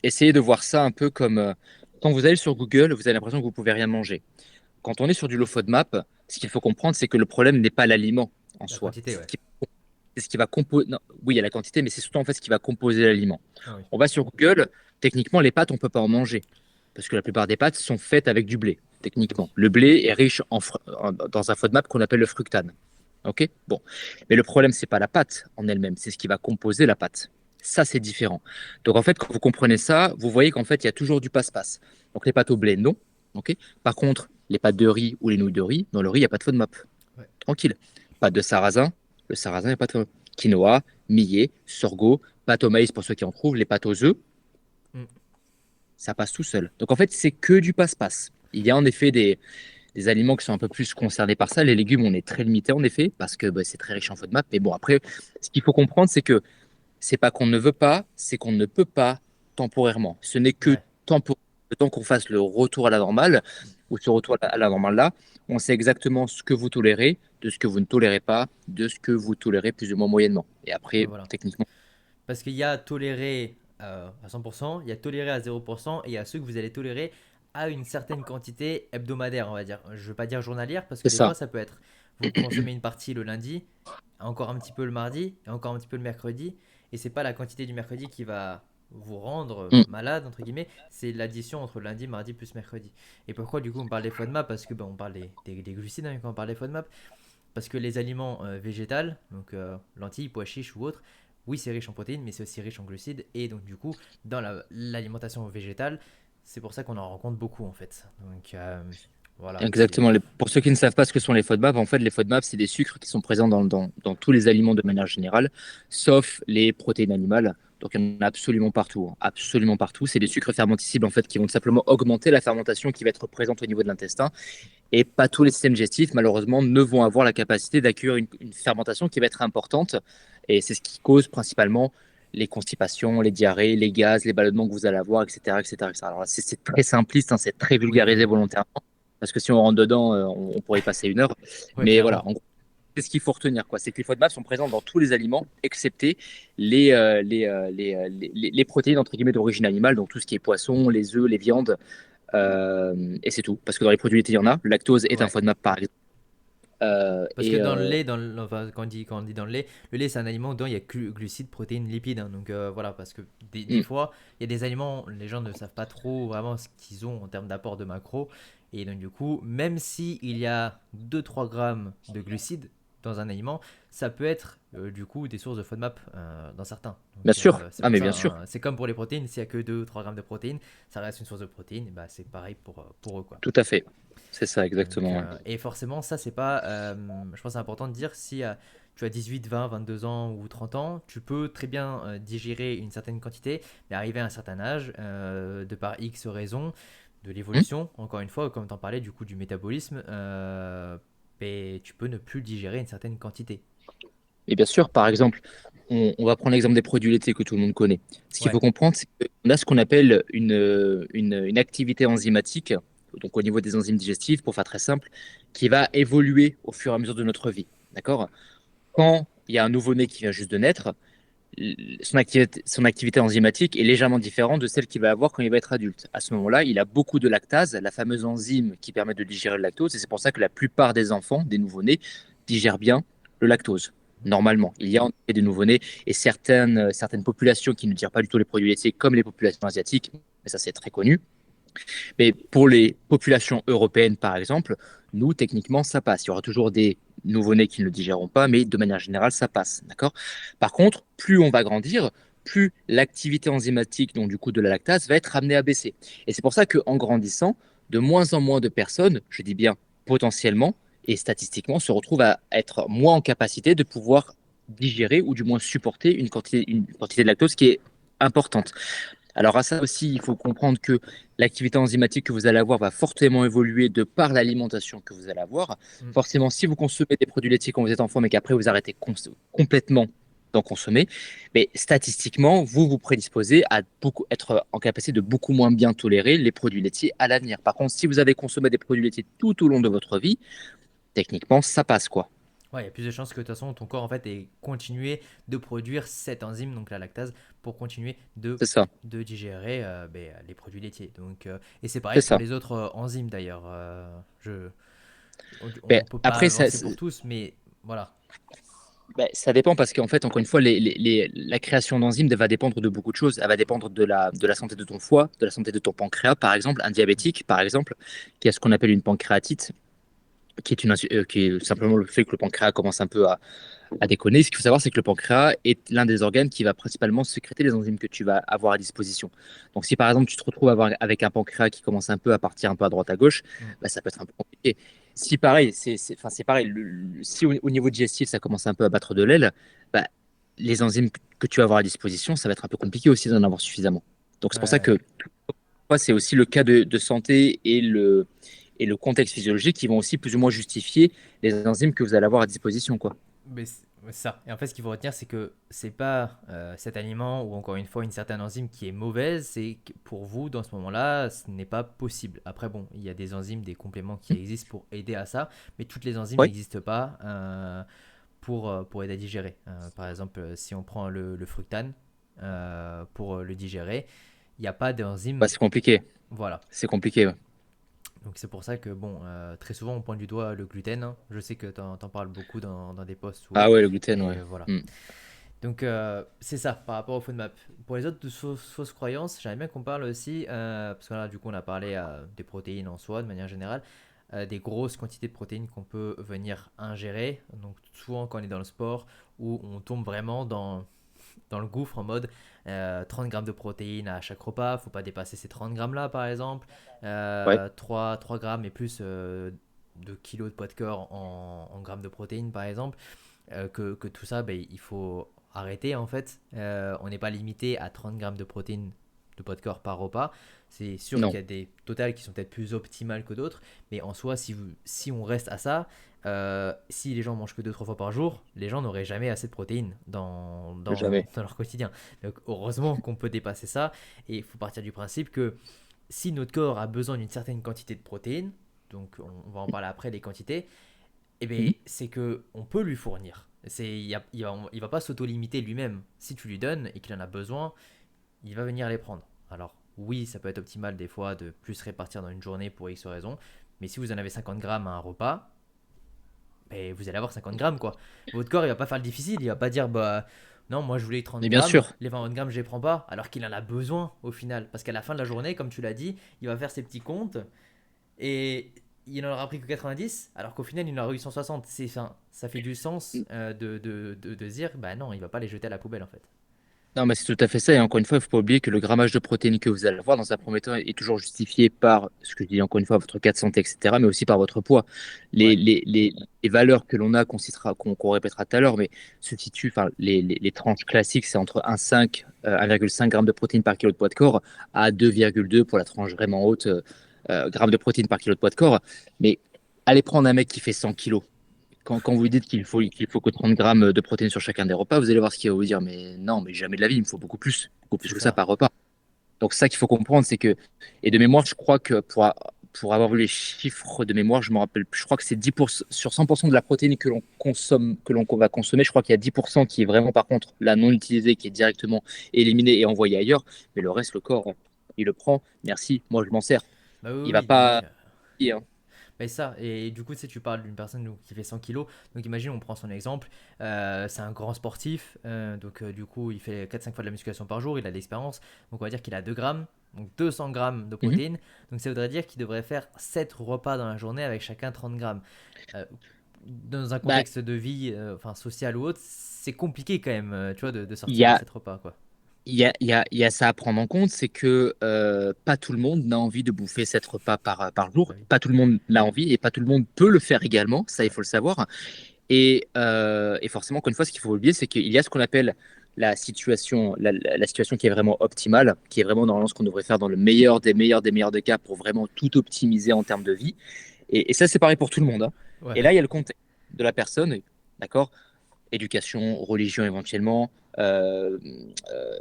essayez de voir ça un peu comme quand vous allez sur Google, vous avez l'impression que vous pouvez rien manger. Quand on est sur du low FODMAP, ce qu'il faut comprendre, c'est que le problème n'est pas l'aliment en La soi. quantité, ouais. C'est ce qui va composer. Oui, il y a la quantité, mais c'est surtout en fait ce qui va composer l'aliment. Ah oui. On va sur Google, techniquement, les pâtes, on peut pas en manger. Parce que la plupart des pâtes sont faites avec du blé, techniquement. Oui. Le blé est riche dans un FODMAP qu'on appelle le fructane. Ok. Bon. Mais le problème, c'est pas la pâte en elle-même, c'est ce qui va composer la pâte. Ça, c'est différent. Donc, en fait, quand vous comprenez ça, vous voyez qu'en fait, il y a toujours du passe-passe. Donc, les pâtes au blé, non. Ok. Par contre, les pâtes de riz ou les nouilles de riz, dans le riz, il n'y a pas de FODMAP. Ouais. Tranquille. Pâte de sarrasin, le sarrasin, il n'y a pas de FODMAP. Quinoa, millet, sorgho, pâte au maïs pour ceux qui en trouvent, les pâtes aux œufs, Mm. ça passe tout seul. Donc, en fait, c'est que du passe-passe. Il y a en effet des aliments qui sont un peu plus concernés par ça. Les légumes, on est très limité en effet, parce que bah, c'est très riche en FODMAP. Mais bon, après, ce qu'il faut comprendre, c'est que c'est pas qu'on ne veut pas, c'est qu'on ne peut pas temporairement. Ce n'est que Ouais. temporaire. Le temps qu'on fasse le retour à la normale, ou ce retour à la normale là, on sait exactement ce que vous tolérez, de ce que vous ne tolérez pas, de ce que vous tolérez plus ou moins moyennement. Et Ouais, après, voilà. techniquement, Parce qu'il y a toléré à 100%, il y a toléré à 0%, et il y a ceux que vous allez tolérer à une certaine quantité hebdomadaire, on va dire. Je ne veux pas dire journalière, parce que c'est des fois, ça. ça peut être, vous consommez une partie le lundi, encore un petit peu le mardi, et encore un petit peu le mercredi, et c'est pas la quantité du mercredi qui va vous rendre Mm. malade, entre guillemets, c'est l'addition entre lundi, mardi plus mercredi. Et pourquoi du coup on parle des FODMAP? Parce que ben, on parle des glucides hein, quand on parle des FODMAP, parce que les aliments végétales, donc lentilles, pois chiches ou autres, oui, c'est riche en protéines, mais c'est aussi riche en glucides. Et donc, du coup, dans l'alimentation végétale, c'est pour ça qu'on en rencontre beaucoup, en fait. Donc, voilà, Exactement. Pour ceux qui ne savent pas ce que sont les FODMAP, en fait, les FODMAP, c'est des sucres qui sont présents dans tous les aliments de manière générale, sauf les protéines animales. Donc, il y en a absolument partout, hein. Absolument partout. C'est des sucres fermentescibles, en fait, qui vont simplement augmenter la fermentation qui va être présente au niveau de l'intestin. Et pas tous les systèmes digestifs, malheureusement, ne vont avoir la capacité d'accueillir une fermentation qui va être importante. Et c'est ce qui cause principalement les constipations, les diarrhées, les gaz, les ballonnements que vous allez avoir, etc. etc., etc. Alors, c'est très simpliste, hein, c'est très oui, vulgarisé volontairement, parce que si on rentre dedans, on pourrait y passer une heure. ouais, Mais voilà, clairement. en gros, c'est ce qu'il faut retenir, quoi. C'est que les FODMAP sont présents dans tous les aliments, excepté les protéines, entre guillemets, d'origine animale, donc tout ce qui est poisson, les œufs, les viandes, et c'est tout. Parce que dans les produits laitiers, il y en a. Le lactose est un Ouais. FODMAP, par exemple. Parce que dans le lait, enfin, quand on dit dans le lait, c'est un aliment dont il y a glucides, protéines, lipides, hein. Donc voilà, parce que des Hmm, fois, il y a des aliments, les gens ne savent pas trop vraiment ce qu'ils ont en termes d'apport de macros. Et donc du coup, même si il y a 2-3 grammes de glucides dans un aliment, ça peut être du coup des sources de FODMAP dans certains. bien Donc sûr. c'est Ah, pour mais ça, bien sûr. hein. C'est comme pour les protéines, s'il y a que 2 ou 3 grammes de protéines, ça reste une source de protéines, et bah, c'est pareil pour eux, quoi. Tout à fait. C'est ça, Donc, exactement. Ouais. et forcément, ça, c'est pas. Je pense que c'est important de dire si tu as 18, 20, 22 ans ou 30 ans, tu peux très bien digérer une certaine quantité, mais arrivé à un certain âge, de par X raisons, de Hmm. l'évolution, encore une fois, comme tu en parlais, du coup, du métabolisme, ben, tu peux ne plus digérer une certaine quantité. Et bien sûr, par exemple, on va prendre l'exemple des produits laitiers que tout le monde connaît. Ce qu'il Ouais. faut comprendre, c'est qu'on a ce qu'on appelle une activité enzymatique, donc au niveau des enzymes digestives, pour faire très simple, qui va évoluer au fur et à mesure de notre vie. D'accord? Quand il y a un nouveau-né qui vient juste de naître, son activité enzymatique est légèrement différente de celle qu'il va avoir quand il va être adulte. À ce moment-là, il a beaucoup de lactase, la fameuse enzyme qui permet de digérer le lactose, et c'est pour ça que la plupart des enfants, des nouveau-nés, digèrent bien le lactose. Normalement, il y a en effet des nouveau-nés et certaines populations qui ne digèrent pas du tout les produits laitiers, comme les populations asiatiques, mais ça c'est très connu. Mais pour les populations européennes, par exemple, nous, techniquement, ça passe. Il y aura toujours des nouveau-nés qui ne le digéreront pas, mais de manière générale, ça passe. D'accord? Par contre, plus on va grandir, plus l'activité enzymatique, donc du coup de la lactase, va être amenée à baisser. Et c'est pour ça qu'en grandissant, de moins en moins de personnes, je dis bien potentiellement et statistiquement, se retrouvent à être moins en capacité de pouvoir digérer ou du moins supporter une quantité de lactose qui est importante. Alors à ça aussi, il faut comprendre que l'activité enzymatique que vous allez avoir va fortement évoluer de par l'alimentation que vous allez avoir. Mm. Forcément, si vous consommez des produits laitiers quand vous êtes enfant, mais qu'après vous arrêtez complètement d'en consommer, mais statistiquement, vous vous prédisposez à être en capacité de beaucoup moins bien tolérer les produits laitiers à l'avenir. Par contre, si vous avez consommé des produits laitiers tout au long de votre vie, techniquement, ça passe quoi. Ouais, il y a plus de chances que de toute façon ton corps en fait ait continué de produire cette enzyme, donc la lactase, pour continuer C'est ça, de digérer ben, les produits laitiers. Donc, et c'est pareil c'est pour ça. les autres enzymes d'ailleurs. On Ben, ne peut pas après, avancer pour tous, mais voilà. ben, ça dépend parce qu'en fait, encore une fois, la création d'enzymes va dépendre de beaucoup de choses. Elle va dépendre de la santé de ton foie, de la santé de ton pancréas, par exemple, un diabétique, par exemple, qui a ce qu'on appelle une pancréatite, qui est simplement le fait que le pancréas commence un peu à déconner. Ce qu'il faut savoir, c'est que le pancréas est l'un des organes qui va principalement sécréter les enzymes que tu vas avoir à disposition. Donc, si par exemple tu te retrouves avec un pancréas qui commence un peu à partir un peu à droite à gauche, Mm. bah, ça peut être un peu compliqué. Si pareil, enfin, c'est pareil, si au niveau digestif ça commence un peu à battre de l'aile, bah, les enzymes que tu vas avoir à disposition, ça va être un peu compliqué aussi d'en avoir suffisamment. Donc c'est pour ça Ouais. que c'est aussi le cas de santé et le contexte physiologique qui vont aussi plus ou moins justifier les enzymes que vous allez avoir à disposition, quoi. Mais c'est ça. Et en fait, ce qu'il faut retenir, c'est que c'est pas cet aliment ou encore une fois une certaine enzyme qui est mauvaise, c'est que pour vous, dans ce moment-là, ce n'est pas possible. Après, bon, il y a des enzymes, des compléments qui existent pour aider à ça, mais toutes les enzymes Oui, n'existent pas pour aider à digérer. Par exemple, si on prend le fructane pour le digérer, il n'y a pas bah, d'enzyme. c'est compliqué. Voilà. C'est compliqué, ouais. Donc c'est pour ça que, bon, très souvent on pointe du doigt le gluten, hein. Je sais que tu en parles beaucoup dans des posts ou Ah autres, ouais, le gluten, ouais. mais voilà. Hmm. Donc c'est ça par rapport au FODMAP. Pour les autres fausses croyances, j'aimerais bien qu'on parle aussi, parce que là du coup on a parlé des protéines en soi de manière générale, des grosses quantités de protéines qu'on peut venir ingérer. Donc souvent quand on est dans le sport, où on tombe vraiment dans dans le gouffre en mode 30 grammes de protéines à chaque repas, faut pas dépasser ces 30 grammes là par exemple, Ouais, 3 grammes et plus de kilos de poids de corps en grammes de protéines par exemple, que tout ça, ben, il faut arrêter en fait. On n'est pas limité à 30 grammes de protéines de poids de corps par repas. C'est sûr non, qu'il y a des totales qui sont peut-être plus optimales que d'autres, mais en soi, si on reste à ça, si les gens mangent que 2 3 fois par jour, les gens n'auraient jamais assez de protéines jamais. dans leur quotidien. Donc heureusement qu'on peut dépasser ça, et il faut partir du principe que si notre corps a besoin d'une certaine quantité de protéines, donc on va en parler après les quantités, eh bien, Mhm. c'est que on peut lui fournir. Il va pas s'auto-limiter lui-même. Si tu lui donnes et qu'il en a besoin, il va venir les prendre. Alors, oui, ça peut être optimal des fois de plus répartir dans une journée pour X raisons, mais si vous en avez 50 grammes à un repas, ben, vous allez avoir 50 grammes quoi. Votre corps, il va pas faire le difficile, il va pas dire bah non, moi je voulais 30 Et bien grammes, sûr. les 20 grammes je les prends pas, alors qu'il en a besoin au final. Parce qu'à la fin de la journée, comme tu l'as dit, il va faire ses petits comptes et il n'en aura pris que 90, alors qu'au final, il en aura eu 160. Enfin, ça fait du sens de se dire, bah non, il va pas les jeter à la poubelle en fait. Non, mais c'est tout à fait ça. Et encore une fois, il ne faut pas oublier que le grammage de protéines que vous allez avoir dans un premier temps est toujours justifié par, ce que je dis encore une fois, votre cas de santé, etc., mais aussi par votre poids. Les, Ouais. les, les, les valeurs que l'on a, qu'on répétera tout à l'heure, mais se situent, enfin, les tranches classiques, c'est entre 1,5 g de protéines par kilo de poids de corps à 2,2 pour la tranche vraiment haute, grammes de protéines par kilo de poids de corps. Mais allez prendre un mec qui fait 100 kilos. Quand vous lui dites qu'il faut que 30 grammes de protéines sur chacun des repas, vous allez voir ce qu'il va vous dire. Mais non, mais jamais de la vie, il me faut beaucoup plus C'est que ça ça. par repas. Donc, ça qu'il faut comprendre, c'est que, et de mémoire, je crois que pour avoir vu les chiffres de mémoire, je me rappelle, je crois que c'est 10% sur 100% de la protéine que l'on consomme, que l'on va consommer. Je crois qu'il y a 10% qui est vraiment, par contre, la non utilisée, qui est directement éliminée et envoyée ailleurs. Mais le reste, le corps, il le prend. Merci, moi, je m'en sers. Bah oui, Il va oui, donc pas. Hein. mais ça, et du coup, tu sais, tu parles d'une personne donc, qui fait 100 kilos. Donc, imagine, on prend son exemple. C'est un grand sportif. Donc, du coup, il fait 4 5 fois de la musculation par jour. Il a de l'expérience. Donc, on va dire qu'il a 2 grammes. Donc, 200 grammes de Mhm. protéines. Donc, ça voudrait dire qu'il devrait faire 7 repas dans la journée avec chacun 30 grammes. Euh, dans un Bah, contexte de vie, enfin, social ou autre, c'est compliqué quand même, tu vois, de il y sortir a, 7 repas, quoi. il y a ça à prendre en compte, c'est que pas tout le monde n'a envie de bouffer 7 repas par jour. Bah oui. Pas tout le monde l'a envie et pas tout le monde peut le faire également. Ça, il Ouais. faut le savoir. Et forcément, encore une fois, ce qu'il faut oublier, c'est qu'il y a ce qu'on appelle la situation qui est vraiment optimale, qui est vraiment normalement ce qu'on devrait faire dans le meilleur des cas pour vraiment tout optimiser en termes de vie. Et ça, c'est pareil pour tout le monde. Hein. Ouais. Et là, il y a le contexte de la personne, d'accord? Éducation, religion éventuellement, euh, euh,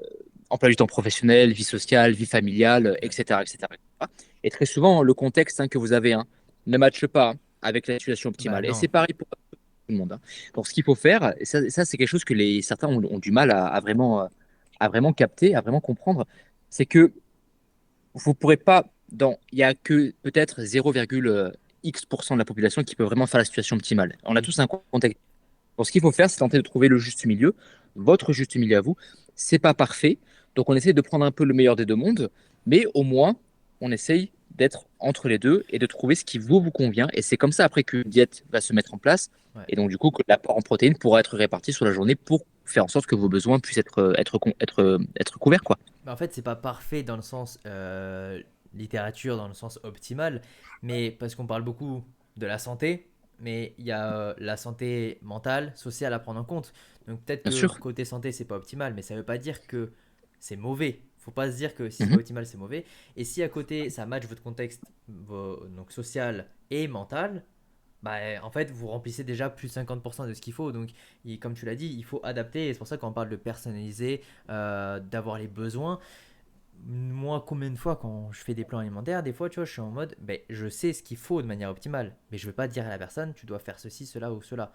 emploi du temps professionnel, vie sociale, vie familiale, Ouais. etc., etc., etc. Et très souvent, le contexte que vous avez ne matche pas avec la situation Bah optimale. Et non. c'est pareil pour tout le monde. Hein. Donc, ce qu'il faut faire, et ça, c'est quelque chose que certains ont du mal à vraiment capter, à vraiment comprendre, c'est que vous pourrez pas, il y a que peut-être 0,X% de la population qui peut vraiment faire la situation optimale. On a Oui. tous un contexte. Donc, ce qu'il faut faire, c'est tenter de trouver le juste milieu, votre juste milieu à vous. C'est pas parfait, donc on essaie de prendre un peu le meilleur des deux mondes, mais au moins, on essaye d'être entre les deux et de trouver ce qui vous convient. Et c'est comme ça après que une diète va se mettre en place, Ouais. et donc du coup que l'apport en protéines pourra être réparti sur la journée pour faire en sorte que vos besoins puissent être couverts, quoi. Bah, en fait, c'est pas parfait dans le sens littérature, dans le sens optimal, mais parce qu'on parle beaucoup de la santé, mais il y a la santé mentale, sociale à prendre en compte. Donc peut-être Bien que sûr. côté santé, c'est pas optimal, mais ça veut pas dire que c'est mauvais. Faut pas se dire que si c'est pas Mhm. optimal, c'est mauvais. Et si à côté, ça match votre contexte donc social et mental, bah, en fait, vous remplissez déjà plus de 50% de ce qu'il faut. Donc, comme tu l'as dit, il faut adapter. Et c'est pour ça qu'on parle de personnaliser, d'avoir les besoins. Moi, combien de fois quand je fais des plans alimentaires, des fois, tu vois, je suis en mode, ben, je sais ce qu'il faut de manière optimale, mais je ne veux pas dire à la personne, tu dois faire ceci, cela ou cela.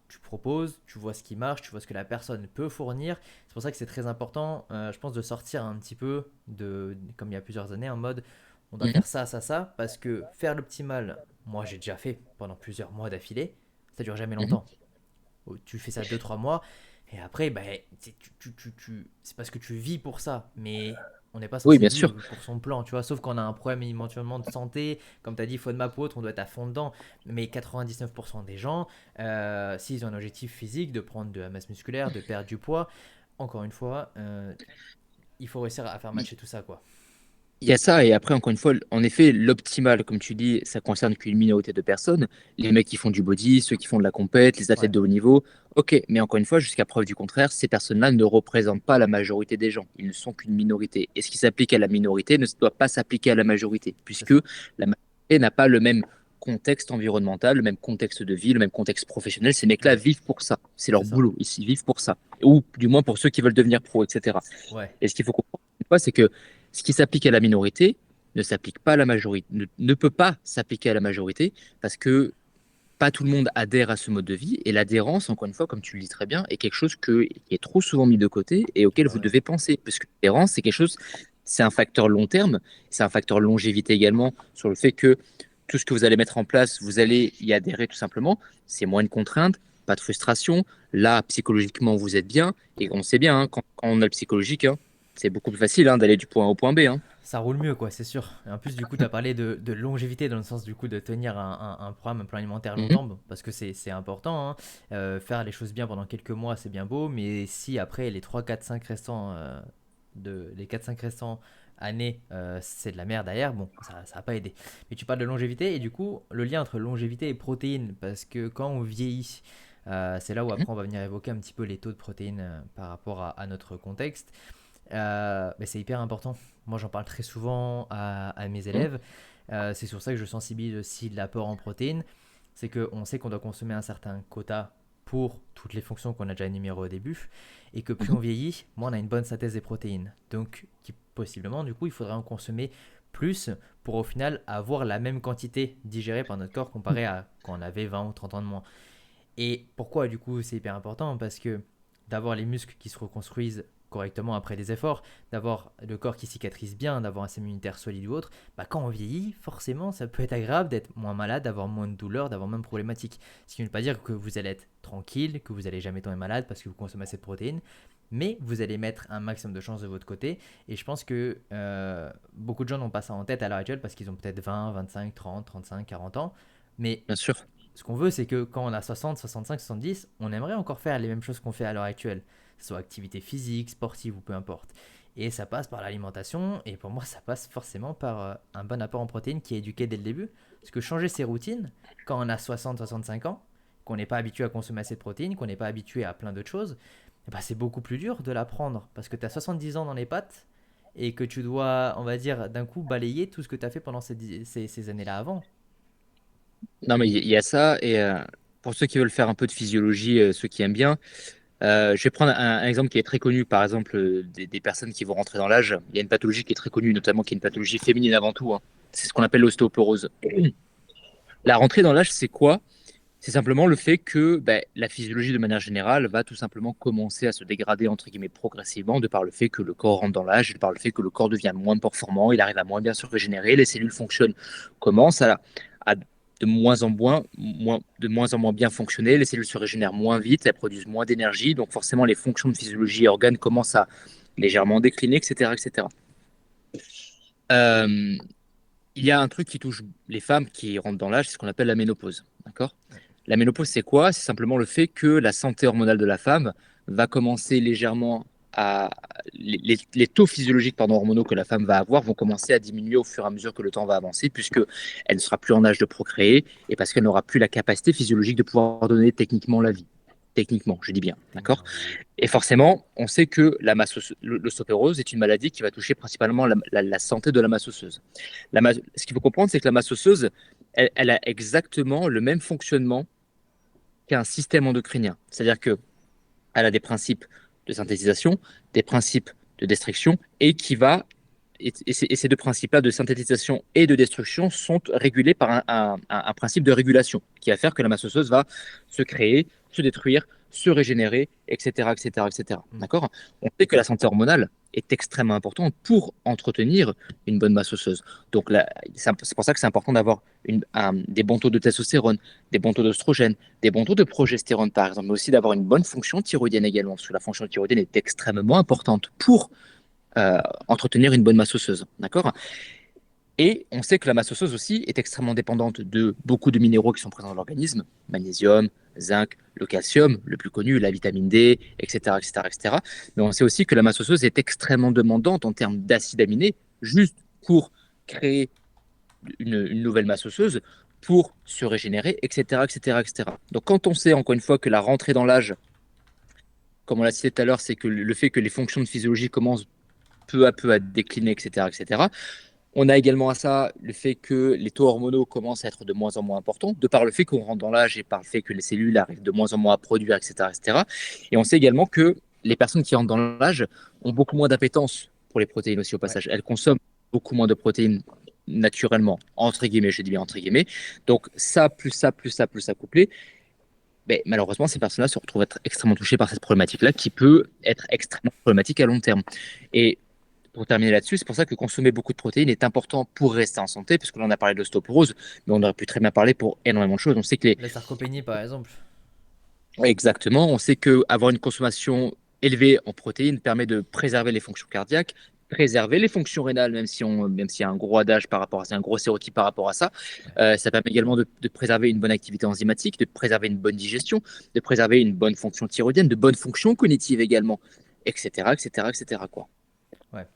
Tu proposes, tu vois ce qui marche, tu vois ce que la personne peut fournir. C'est pour ça que c'est très important, je pense, de sortir un petit peu comme il y a plusieurs années, en mode, on doit Mhm. faire ça, ça, ça, parce que faire l'optimal, moi j'ai déjà fait pendant plusieurs mois d'affilée, ça dure jamais Mhm. longtemps. Tu fais ça 2 3 mois, et après, ben, c'est parce que tu vis pour ça, mais on n'est pas Oui, censé bien sûr. vivre pour son plan, tu vois, sauf qu'on a un problème éventuellement de santé, comme tu as dit, FODMAP ou autre, on doit être à fond dedans, mais 99% des gens, s'ils ont un objectif physique, de prendre de la masse musculaire, de perdre du poids, encore une fois, il faut réussir à faire matcher tout ça, quoi. Il y a ça, et après, encore une fois, en effet, l'optimal, comme tu dis, ça concerne qu'une minorité de personnes. Les mecs qui font du body, ceux qui font de la compète, les athlètes Ouais, de haut niveau. Ok, mais encore une fois, jusqu'à preuve du contraire, ces personnes-là ne représentent pas la majorité des gens. Ils ne sont qu'une minorité. Et ce qui s'applique à la minorité ne doit pas s'appliquer à la majorité, c'est puisque ça. la majorité n'a pas le même contexte environnemental, le même contexte de vie, le même contexte professionnel. Ces mecs-là Ouais, vivent pour ça. C'est c'est leur ça. boulot. Ils vivent pour ça. Ou du moins pour ceux qui veulent devenir pro, etc. Ouais, Et ce qu'il faut comprendre, une fois, c'est que ce qui s'applique à la minorité ne s'applique pas à la majorité, ne peut pas s'appliquer à la majorité parce que pas tout le monde adhère à ce mode de vie. Et l'adhérence, encore une fois, comme tu le dis très bien, est quelque chose qui est trop souvent mis de côté et auquel bah vous ouais, devez penser. Parce que l'adhérence, c'est quelque chose, c'est un facteur long terme, c'est un facteur longévité également sur le fait que tout ce que vous allez mettre en place, vous allez y adhérer tout simplement. C'est moins de contraintes, pas de frustration. Là, psychologiquement, vous êtes bien. Et on sait bien, hein, quand on a le psychologique, hein, c'est beaucoup plus facile hein, d'aller du point A au point B. Hein. ça roule mieux, quoi, c'est sûr. Et en plus, du coup, tu as parlé de longévité dans le sens du coup de tenir un programme, un plan alimentaire Mhm, longtemps, bon, parce que c'est important, hein. Faire les choses bien pendant quelques mois, c'est bien beau, mais si après les 3 4 5 restants, les 4 5 restants années, c'est de la merde derrière, bon, ça va pas aider. Mais tu parles de longévité, et du coup, le lien entre longévité et protéines, parce que quand on vieillit, c'est là où mhm, après on va venir évoquer un petit peu les taux de protéines par rapport à notre contexte. Mais c'est hyper important. Moi, j'en parle très souvent à mes mhm, élèves. C'est sur ça que je sensibilise aussi de l'apport en protéines. C'est qu'on sait qu'on doit consommer un certain quota pour toutes les fonctions qu'on a déjà énumérées au début. Et que plus mhm. on vieillit, moins on a une bonne synthèse des protéines. Donc, possiblement, du coup, il faudrait en consommer plus pour au final avoir la même quantité digérée par notre corps comparé à quand on avait 20 ou 30 ans de moins. Et pourquoi du coup c'est hyper important? Parce que d'avoir les muscles qui se reconstruisent correctement après des efforts, d'avoir le corps qui cicatrise bien, d'avoir un système immunitaire solide ou autre, bah quand on vieillit, forcément ça peut être agréable d'être moins malade, d'avoir moins de douleurs, d'avoir moins de problématiques. Ce qui ne veut pas dire que vous allez être tranquille, que vous n'allez jamais tomber malade parce que vous consommez assez de protéines, mais vous allez mettre un maximum de chances de votre côté. Et je pense que beaucoup de gens n'ont pas ça en tête à l'heure actuelle parce qu'ils ont peut-être 20, 25, 30, 35, 40 ans. Mais Bien sûr. ce qu'on veut, c'est que quand on a 60, 65, 70, on aimerait encore faire les mêmes choses qu'on fait à l'heure actuelle, que ce soit activité physique, sportive ou peu importe. Et ça passe par l'alimentation, et pour moi, ça passe forcément par un bon apport en protéines qui est éduqué dès le début. Parce que changer ses routines, quand on a 60, 65 ans, qu'on n'est pas habitué à consommer assez de protéines, qu'on n'est pas habitué à plein d'autres choses, eh ben, c'est beaucoup plus dur de l'apprendre. Parce que tu as 70 ans dans les pattes, et que tu dois, on va dire, d'un coup balayer tout ce que tu as fait pendant ces années-là avant. Non, mais il y a ça. Et pour ceux qui veulent faire un peu de physiologie, ceux qui aiment bien, je vais prendre un exemple qui est très connu, par exemple, des personnes qui vont rentrer dans l'âge. Il y a une pathologie qui est très connue, notamment qui est une pathologie féminine avant tout. Hein. C'est ce qu'on appelle l'ostéoporose. La rentrée dans l'âge, c'est quoi? C'est simplement le fait que ben, la physiologie, de manière générale, va tout simplement commencer à se dégrader, entre guillemets, progressivement, de par le fait que le corps rentre dans l'âge, de par le fait que le corps devient moins performant, il arrive à moins bien se régénérer, les cellules fonctionnent, commencent à de moins en moins bien fonctionner, les cellules se régénèrent moins vite, elles produisent moins d'énergie, donc forcément les fonctions de physiologie et organes commencent à légèrement décliner, etc. etc. Euh, il y a un truc qui touche les femmes qui rentrent dans l'âge, c'est ce qu'on appelle la ménopause. D'accord? La ménopause, c'est quoi? C'est simplement le fait que la santé hormonale de la femme va commencer légèrement à. Les taux physiologiques pardon, hormonaux que la femme va avoir vont commencer à diminuer au fur et à mesure que le temps va avancer, puisque elle ne sera plus en âge de procréer et parce qu'elle n'aura plus la capacité physiologique de pouvoir donner techniquement la vie. Techniquement, je dis bien, d'accord? L'énergie. Et forcément, on sait que l'ostéoporose est une maladie qui va toucher principalement la santé de la masse osseuse. Ce qu'il faut comprendre, c'est que la masse osseuse, elle a exactement le même fonctionnement qu'un système endocrinien. C'est-à-dire qu'elle a des principes de synthétisation, des principes de destruction, et ces deux principes-là de synthétisation et de destruction sont régulés par un principe de régulation qui va faire que la masse osseuse va se créer, se détruire, se régénérer, etc., etc., etc. Mm. D'accord? On sait que la santé hormonale est extrêmement importante pour entretenir une bonne masse osseuse. Donc là, c'est pour ça que c'est important d'avoir des bons taux de testostérone, des bons taux d'oestrogène, des bons taux de progestérone par exemple, mais aussi d'avoir une bonne fonction thyroïdienne également, parce que la fonction thyroïdienne est extrêmement importante pour entretenir une bonne masse osseuse. D'accord? Et on sait que la masse osseuse aussi est extrêmement dépendante de beaucoup de minéraux qui sont présents dans l'organisme, magnésium, zinc, le calcium, le plus connu, la vitamine D, etc., etc., etc. Mais on sait aussi que la masse osseuse est extrêmement demandante en termes d'acides aminés, juste pour créer une nouvelle masse osseuse, pour se régénérer, etc., etc., etc. Donc quand on sait encore une fois que la rentrée dans l'âge, comme on l'a cité tout à l'heure, c'est que le fait que les fonctions de physiologie commencent peu à peu à décliner, etc., etc., on a également à ça le fait que les taux hormonaux commencent à être de moins en moins importants, de par le fait qu'on rentre dans l'âge et par le fait que les cellules arrivent de moins en moins à produire, etc., etc. Et on sait également que les personnes qui rentrent dans l'âge ont beaucoup moins d'appétence pour les protéines aussi au Ouais. passage. Elles consomment beaucoup moins de protéines naturellement, entre guillemets, je dis bien entre guillemets. Donc ça, plus ça, plus ça, plus ça couplé, ben, malheureusement, ces personnes-là se retrouvent être extrêmement touchées par cette problématique-là qui peut être extrêmement problématique à long terme. Et pour terminer là-dessus, c'est pour ça que consommer beaucoup de protéines est important pour rester en santé, parce que là, on a parlé de l'ostéoporose, mais on aurait pu très bien parler pour énormément de choses. On sait que La sarcopénie, par exemple. exactement, on sait que avoir une consommation élevée en protéines permet de préserver les fonctions cardiaques, préserver les fonctions rénales, même s'il y a un gros adage par rapport à ça, un gros stéréotype par rapport à ça. Ouais. Ça permet également de préserver une bonne activité enzymatique, de préserver une bonne digestion, de préserver une bonne fonction thyroïdienne, de bonnes fonctions cognitives également, etc., etc., etc., quoi. Ouais.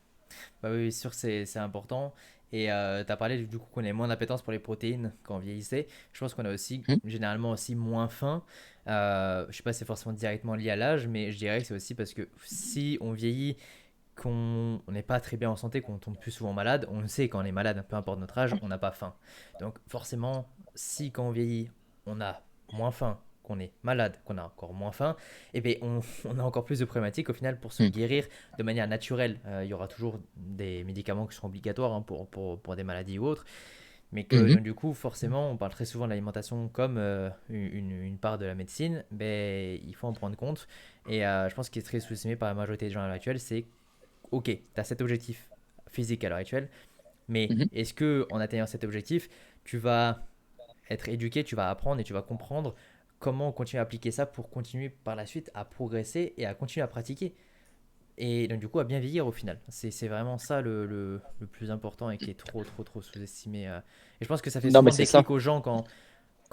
Bah oui, c'est sûr, c'est important. Et tu as parlé du coup qu'on ait moins d'appétence pour les protéines quand on vieillissait. Je pense qu'on a aussi Hmm. généralement aussi moins faim. Je sais pas si c'est forcément directement lié à l'âge, mais je dirais que c'est aussi parce que si on vieillit, qu'on on n'est pas très bien en santé, qu'on tombe plus souvent malade, on le sait quand on est malade, peu importe notre âge, on n'a pas faim. Donc forcément, si quand on vieillit, on a moins faim, qu'on est malade, qu'on a encore moins faim, et bien on a encore plus de problématiques au final pour se Hmm. guérir de manière naturelle. Il y aura toujours des médicaments qui seront obligatoires hein, pour des maladies ou autres, mais que Mhm. donc, du coup, forcément, on parle très souvent de l'alimentation comme une part de la médecine, ben, il faut en prendre compte. Et je pense qu'il est très sous-estimé par la majorité des gens à l'heure actuelle, c'est ok, tu as cet objectif physique à l'heure actuelle, mais Mhm. est-ce que en atteignant cet objectif, tu vas être éduqué, tu vas apprendre et tu vas comprendre comment continuer à appliquer ça pour continuer par la suite à progresser et à continuer à pratiquer et donc du coup à bien vieillir au final. C'est vraiment ça le plus important et qui est trop sous-estimé. Et je pense que ça fait Non, mais souvent c'est ça. déclic aux gens quand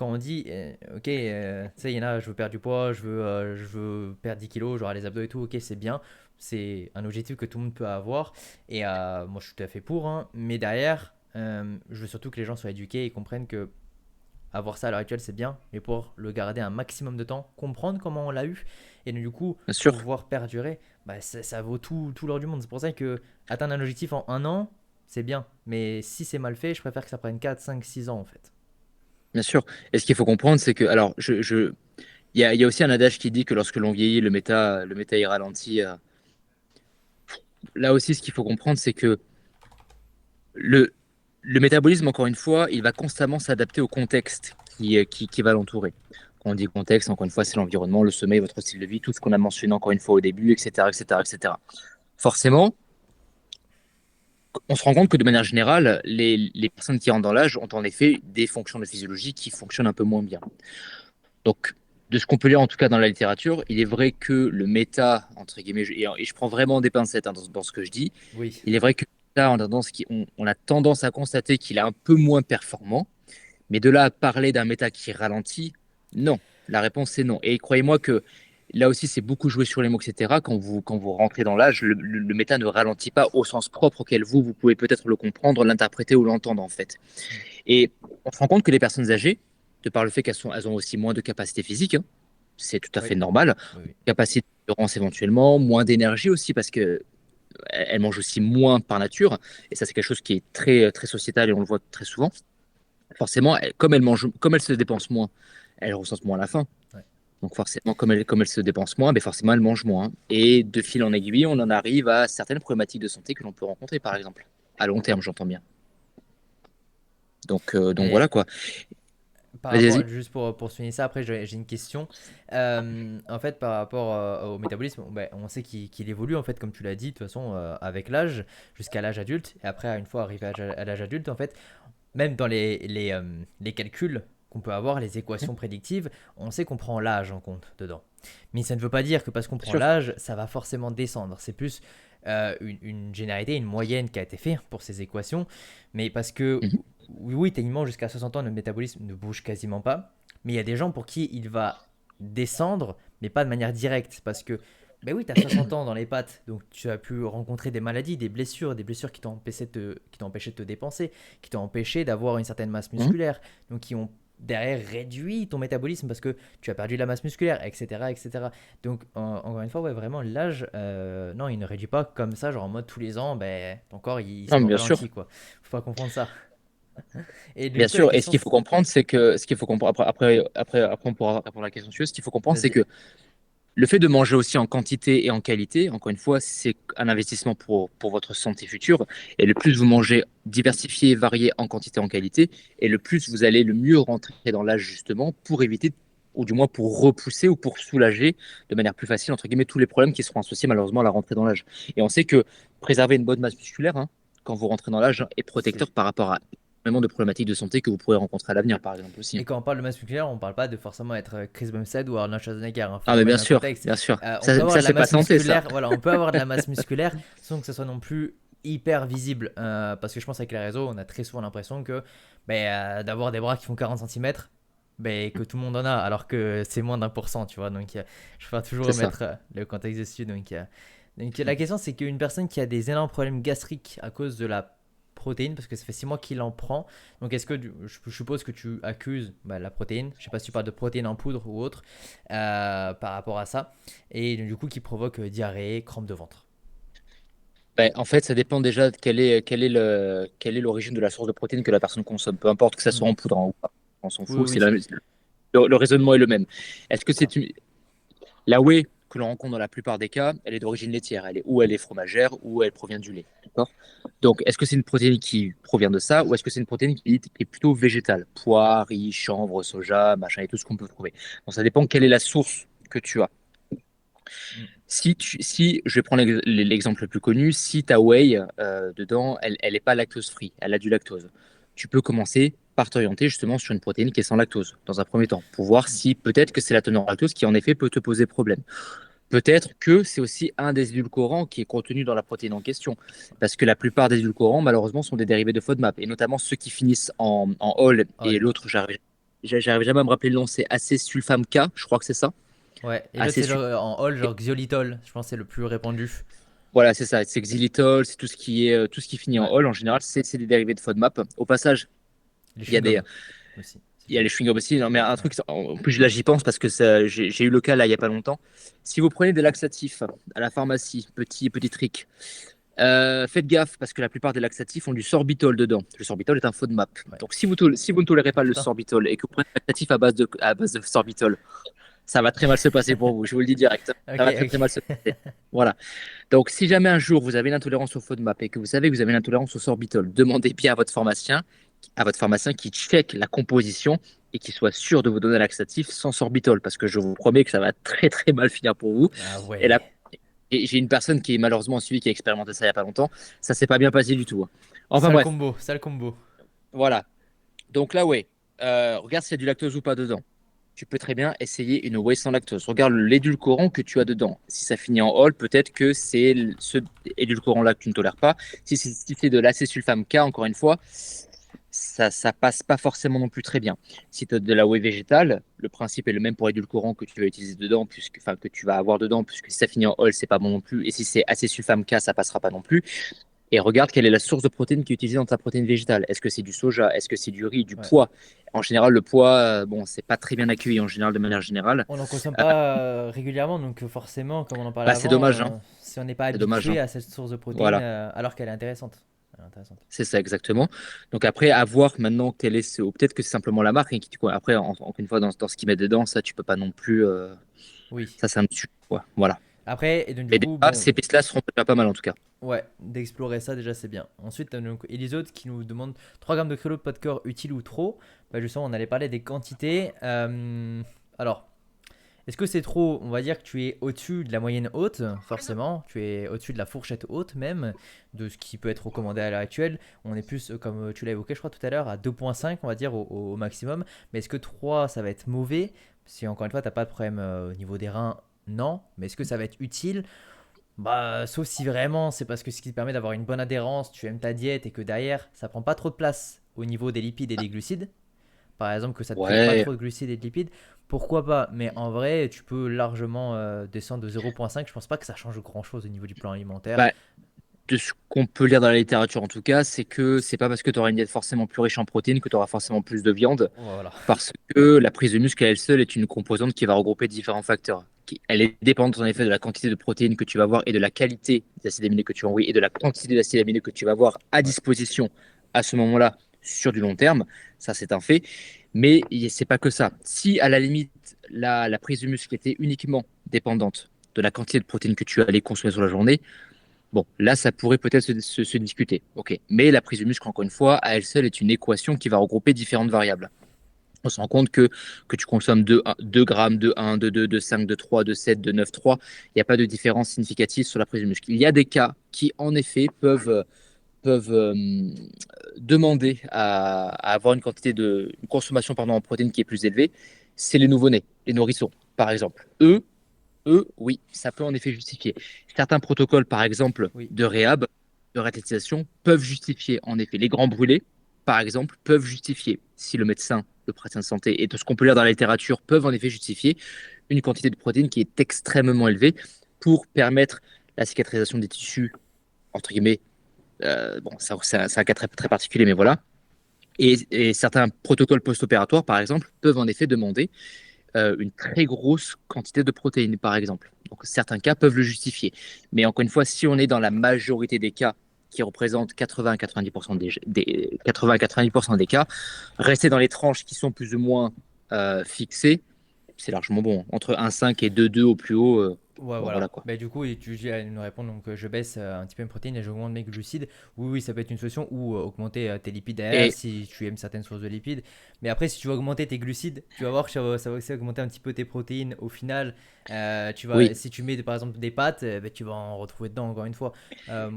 on dit ok, tu sais, il y en a, je veux perdre du poids, je veux perdre 10 kilos, genre les abdos et tout, ok, c'est bien, c'est un objectif que tout le monde peut avoir, et moi je suis tout à fait pour, hein, mais derrière, je veux surtout que les gens soient éduqués et comprennent que avoir ça à l'heure actuelle c'est bien, mais pour le garder un maximum de temps, comprendre comment on l'a eu, et donc, du coup Bien sûr. pouvoir perdurer, bah, ça vaut tout l'or du monde. C'est pour ça que atteindre un objectif en un an, c'est bien, mais si c'est mal fait, je préfère que ça prenne 4 5 6 ans en fait. Bien sûr. Et ce qu'il faut comprendre, c'est que, alors, il y a aussi un adage qui dit que lorsque l'on vieillit, le méta est ralenti. Là aussi, ce qu'il faut comprendre, c'est que le, le métabolisme, encore une fois, il va constamment s'adapter au contexte qui va l'entourer. Quand on dit contexte, encore une fois, c'est l'environnement, le sommeil, votre style de vie, tout ce qu'on a mentionné encore une fois au début, etc., etc., etc. Forcément, on se rend compte que de manière générale, les personnes qui rentrent dans l'âge ont en effet des fonctions de physiologie qui fonctionnent un peu moins bien. Donc, de ce qu'on peut lire en tout cas dans la littérature, il est vrai que le méta, entre guillemets, et je prends vraiment des pincettes hein, dans ce que je dis, Oui. il est vrai que le méta, on a tendance à constater qu'il est un peu moins performant, mais de là à parler d'un méta qui ralentit, non. La réponse est non. Et croyez-moi que là aussi, c'est beaucoup joué sur les mots, etc. Quand vous rentrez dans l'âge, le méta ne ralentit pas au sens propre auquel vous pouvez peut-être le comprendre, l'interpréter ou l'entendre en fait. Et on se rend compte que les personnes âgées, de par le fait elles ont aussi moins de capacité physique, hein, c'est tout à Oui, fait normal, oui. capacité d'endurance éventuellement, moins d'énergie aussi parce que elles mangent aussi moins par nature, et ça c'est quelque chose qui est très sociétal et on le voit très souvent. Forcément, comme elles se dépensent moins, elles ressentent moins la faim. Ouais. Donc forcément, comme elles se dépensent moins, ben forcément elles mangent moins. Et de fil en aiguille, on en arrive à certaines problématiques de santé que l'on peut rencontrer, par exemple. À long terme, j'entends bien. Donc Et voilà quoi. par Vas-y, rapport, vas-y. juste pour souligner ça, après j'ai une question. En fait, par rapport au métabolisme, ben, on sait qu'il évolue, en fait, comme tu l'as dit, de toute façon, avec l'âge, jusqu'à l'âge adulte. Et après, une fois arrivé à l'âge adulte, en fait, même dans les calculs qu'on peut avoir, les équations prédictives, on sait qu'on prend l'âge en compte dedans. Mais ça ne veut pas dire que parce qu'on Bien prend sûr. l'âge, ça va forcément descendre. C'est plus une généralité, une moyenne qui a été faite pour ces équations. Mais parce que, Mhm. oui, oui, techniquement, jusqu'à 60 ans, le métabolisme ne bouge quasiment pas. Mais il y a des gens pour qui il va descendre, mais pas de manière directe. Parce que, ben oui, tu as 60 ans dans les pattes, donc tu as pu rencontrer des maladies, des blessures qui t'ont empêché de te dépenser, qui t'ont empêché d'avoir une certaine masse Mhm. musculaire, donc qui ont derrière réduit ton métabolisme parce que tu as perdu de la masse musculaire, etc. etc. Donc, encore une fois, ouais, vraiment, l'âge, non, il ne réduit pas comme ça, genre en mode tous les ans, ben, ton corps, il se Non, mais bien sûr. ralentit, quoi. Faut pas comprendre ça. Et du Bien coup, la sûr, et ce question, qu'il faut comprendre, c'est que ce qu'il faut comprendre après, on pourra répondre à la question suivante. Ce qu'il faut comprendre, c'est vas-y, que le fait de manger aussi en quantité et en qualité, encore une fois, c'est un investissement pour votre santé future. Et le plus vous mangez diversifié, varié en quantité et en qualité, et le plus vous allez le mieux rentrer dans l'âge justement pour éviter, ou du moins pour repousser ou pour soulager de manière plus facile, entre guillemets, tous les problèmes qui seront associés malheureusement à la rentrée dans l'âge. Et on sait que préserver une bonne masse musculaire, hein, quand vous rentrez dans l'âge, est c'est protecteur par rapport à énormément de problématiques de santé que vous pourrez rencontrer à l'avenir, par exemple aussi. Et quand on parle de masse musculaire, on parle pas de forcément être Chris Bumstead ou Arnold Schwarzenegger. Il faut Ah, mais bien remettre un sûr, contexte. bien sûr. On peut avoir Ça de la c'est pas masse santé, ça. musculaire. Voilà, on peut avoir de la masse musculaire sans que ce soit non plus hyper visible. Parce que je pense avec les réseaux, on a très souvent l'impression que d'avoir des bras qui font 40 cm, que tout le monde en a, alors que c'est moins d'1%, tu vois. Donc, je préfère toujours C'est ça. remettre le contexte dessus. Donc, la question, c'est qu'une personne qui a des énormes problèmes gastriques à cause de la protéine, parce que ça fait 6 mois qu'il en prend. Donc, est-ce que je suppose que tu accuses la protéine, je sais pas si tu parles de protéines en poudre ou autre, par rapport à ça, et du coup qui provoque diarrhée, crampe de ventre. Ben, en fait, ça dépend déjà de quelle est l'origine de la source de protéines que la personne consomme. Peu importe que ça Hmm. soit en poudre ou pas, on s'en Oui, fout. oui. Le raisonnement est le même. Est-ce que D'accord. la whey que l'on rencontre dans la plupart des cas, elle est d'origine laitière. Elle est fromagère ou elle provient du lait. D'accord. Donc, est-ce que c'est une protéine qui provient de ça ou est-ce que c'est une protéine qui est plutôt végétale? Pois, riz, chanvre, soja, machin et tout ce qu'on peut trouver. Donc, ça dépend quelle est la source que tu as. Hmm. Si je vais prendre l'exemple le plus connu, si ta whey dedans, elle n'est pas lactose free, elle a du lactose, tu peux commencer par t'orienter justement sur une protéine qui est sans lactose dans un premier temps, pour voir si peut-être que c'est la teneur en lactose qui en effet peut te poser problème. Peut-être que c'est aussi un des édulcorants qui est contenu dans la protéine en question, parce que la plupart des édulcorants malheureusement sont des dérivés de FODMAP, et notamment ceux qui finissent en ol, et All. l'autre, j'arrive jamais à me rappeler le nom, c'est acésulfame K, je crois que c'est ça. Ouais, et l'autre c'est Acésulfame. genre en all, genre xylitol, je pense que c'est le plus répandu. Voilà, c'est ça. C'est xylitol, c'est tout ce qui finit en Ouais, ol. En général, c'est des dérivés de FODMAP. Au passage, les il y a des, chewing-gums aussi, c'est il y a fini. les chewing-gums aussi. Non, mais un Ouais. truc, en plus là, j'y pense parce que j'ai eu le cas là il y a pas longtemps. Si vous prenez des laxatifs à la pharmacie, petit trick, faites gaffe parce que la plupart des laxatifs ont du sorbitol dedans. Le sorbitol est un FODMAP. Ouais. Donc si vous ne tolérez Oh pas le putain. sorbitol et que vous prenez un laxatif à base de sorbitol, ça va très mal se passer pour vous. Je vous le dis direct. Ça Ok, va très très mal ok. se passer. Voilà. Donc, si jamais un jour vous avez une intolérance au FODMAP et que vous savez que vous avez une intolérance au sorbitol, demandez bien à votre pharmacien qui check la composition et qui soit sûr de vous donner un laxatif sans sorbitol, parce que je vous promets que ça va très très mal finir pour vous. Ah Et là, ouais. et j'ai une personne qui est malheureusement suivie qui a expérimenté ça il y a pas longtemps. Ça s'est pas bien passé du tout, hein. Enfin Sale bref, combo, sale combo. voilà. Donc là, ouais, regarde s'il y a du lactose ou pas dedans. Tu peux très bien essayer une whey sans lactose. Regarde l'édulcorant que tu as dedans. Si ça finit en ol, peut-être que c'est ce édulcorant-là que tu ne tolères pas. Si c'est de l'acésulfame K, encore une fois, ça passe pas forcément non plus très bien. Si tu as de la whey végétale, le principe est le même pour l'édulcorant que tu vas utiliser dedans, enfin que tu vas avoir dedans, puisque si ça finit en ol, c'est pas bon non plus. Et si c'est acésulfame K, ça passera pas non plus. Et regarde quelle est la source de protéines qui est utilisée dans ta protéine végétale. Est-ce que c'est du soja? Est-ce que c'est du riz, du Ouais. pois? En général, le pois, bon, c'est pas très bien accueilli en général, de manière générale. On n'en consomme Euh, pas régulièrement, donc forcément, comme on en parlait Bah, c'est avant, dommage, hein. si on n'est pas C'est dommage, habitué hein. à cette source de protéines, Voilà, alors qu'elle est intéressante. Elle est intéressante. c'est ça exactement. Donc après, à voir maintenant quel est ce... ou peut-être que c'est simplement la marque, hein, qui, quoi. Après, encore une fois, dans ce qu'ils mettent dedans, ça, tu peux pas non plus. Oui. Ça, c'est un dessus, quoi. Voilà. Après, et donc du Mais coup, déjà, bon, ces pistes-là seront déjà pas mal en tout cas. ouais, d'explorer ça déjà c'est bien. Ensuite, donc, Elisote qui nous demande 3 grammes de créneau de pas de corps utile ou trop. Bah, justement, on allait parler des quantités. Alors, Est-ce que c'est trop, on va dire que tu es au-dessus de la moyenne haute, forcément, tu es au-dessus de la fourchette haute même, de ce qui peut être recommandé à l'heure actuelle. On est plus, comme tu l'as évoqué, je crois tout à l'heure, à 2,5, on va dire, au maximum. Mais est-ce que 3, ça va être mauvais? Si encore une fois, tu n'as pas de problème au niveau des reins, non. Mais est-ce que ça va être utile? Bah, sauf si vraiment c'est parce que ce qui te permet d'avoir une bonne adhérence, tu aimes ta diète et que derrière, ça prend pas trop de place au niveau des lipides et des glucides. Par exemple, que ça te prive pas Ouais, trop de glucides et de lipides, pourquoi pas? Mais en vrai, tu peux largement descendre de 0,5. Je pense pas que ça change grand-chose au niveau du plan alimentaire. bah, de ce qu'on peut lire dans la littérature en tout cas, c'est que c'est pas parce que tu auras une diète forcément plus riche en protéines que tu auras forcément plus de viande, Voilà. parce que la prise de muscle à elle seule est une composante qui va regrouper différents facteurs. Elle est dépendante en effet de la quantité de protéines que tu vas avoir et de la qualité des acides aminés que tu vas envoyer et de la quantité d'acides aminés que tu vas avoir à Ouais. disposition à ce moment-là sur du long terme. Ça, c'est un fait. Mais c'est pas que ça. Si à la limite, la prise de muscle était uniquement dépendante de la quantité de protéines que tu allais consommer sur la journée, bon, là, ça pourrait peut-être se discuter. Ok. Mais la prise de muscle, encore une fois, à elle seule, est une équation qui va regrouper différentes variables. On se rend compte que tu consommes 2 grammes, de 1, de 2, de 5, de 3, de 7, de 9, 3. Il n'y a pas de différence significative sur la prise de muscle. Il y a des cas qui, en effet, peuvent demander à avoir une consommation pardon, en protéines qui est plus élevée. C'est les nouveau-nés, les nourrissons, par exemple. Oui, ça peut en effet justifier. Certains protocoles, par exemple, Oui. de réhab, de réathlétisation, peuvent justifier, en effet. Les grands brûlés, par exemple, peuvent justifier, si le médecin, le praticien de santé, et tout ce qu'on peut lire dans la littérature, peuvent en effet justifier une quantité de protéines qui est extrêmement élevée pour permettre la cicatrisation des tissus, entre guillemets. Bon, c'est un cas très, très particulier, mais voilà. Et certains protocoles post-opératoires, par exemple, peuvent en effet demander une très grosse quantité de protéines, par exemple. Donc certains cas peuvent le justifier. Mais encore une fois, si on est dans la majorité des cas qui représentent 80-90% des 80-90% des cas, rester dans les tranches qui sont plus ou moins fixées, c'est largement bon. Entre 1,5 et 2,2 au plus haut, Ouais, bon voilà voilà. quoi. Bah, du coup, et tu viens de nous répondre, donc je baisse un petit peu mes protéines et j'augmente mes glucides. Oui, oui, ça peut être une solution ou augmenter tes lipides derrière Et si tu aimes certaines sources de lipides. Mais après, si tu veux augmenter tes glucides, tu vas voir que ça va aussi augmenter un petit peu tes protéines. Au final, oui. si tu mets par exemple des pâtes, bah, tu vas en retrouver dedans encore une fois. Euh,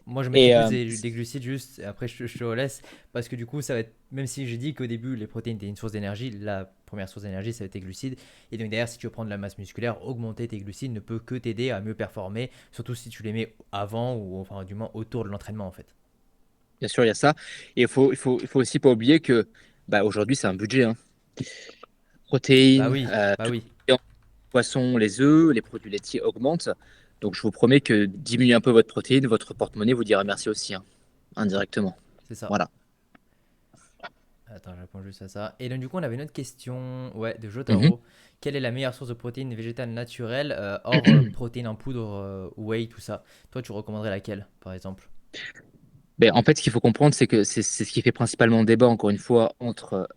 Moi, je mettrais Et plus des glucides juste, et après je te laisse, parce que du coup, ça va être, même si j'ai dit qu'au début, les protéines étaient une source d'énergie, la première source d'énergie, ça va être tes glucides. Et donc derrière, si tu veux prendre de la masse musculaire, augmenter tes glucides ne peut que t'aider à mieux performer, surtout si tu les mets avant ou enfin du moins autour de l'entraînement en fait. bien sûr, il y a ça. Et il faut aussi pas oublier que bah, aujourd'hui, c'est un budget, hein. Bah Protéines, oui, bah oui, poissons, les œufs, les produits laitiers augmentent. Donc je vous promets que diminuer un peu votre protéine, votre porte-monnaie vous dira merci aussi, hein, indirectement. c'est ça. Voilà. Attends, je réponds juste à ça. Et donc du coup, on avait une autre question, ouais, de Mhm. Jotaro. Quelle est la meilleure source de protéines végétales naturelles hors protéines en poudre, whey, tout ça? Toi, tu recommanderais laquelle, par exemple? Ben, en fait, ce qu'il faut comprendre, c'est que c'est ce qui fait principalement débat, encore une fois, entre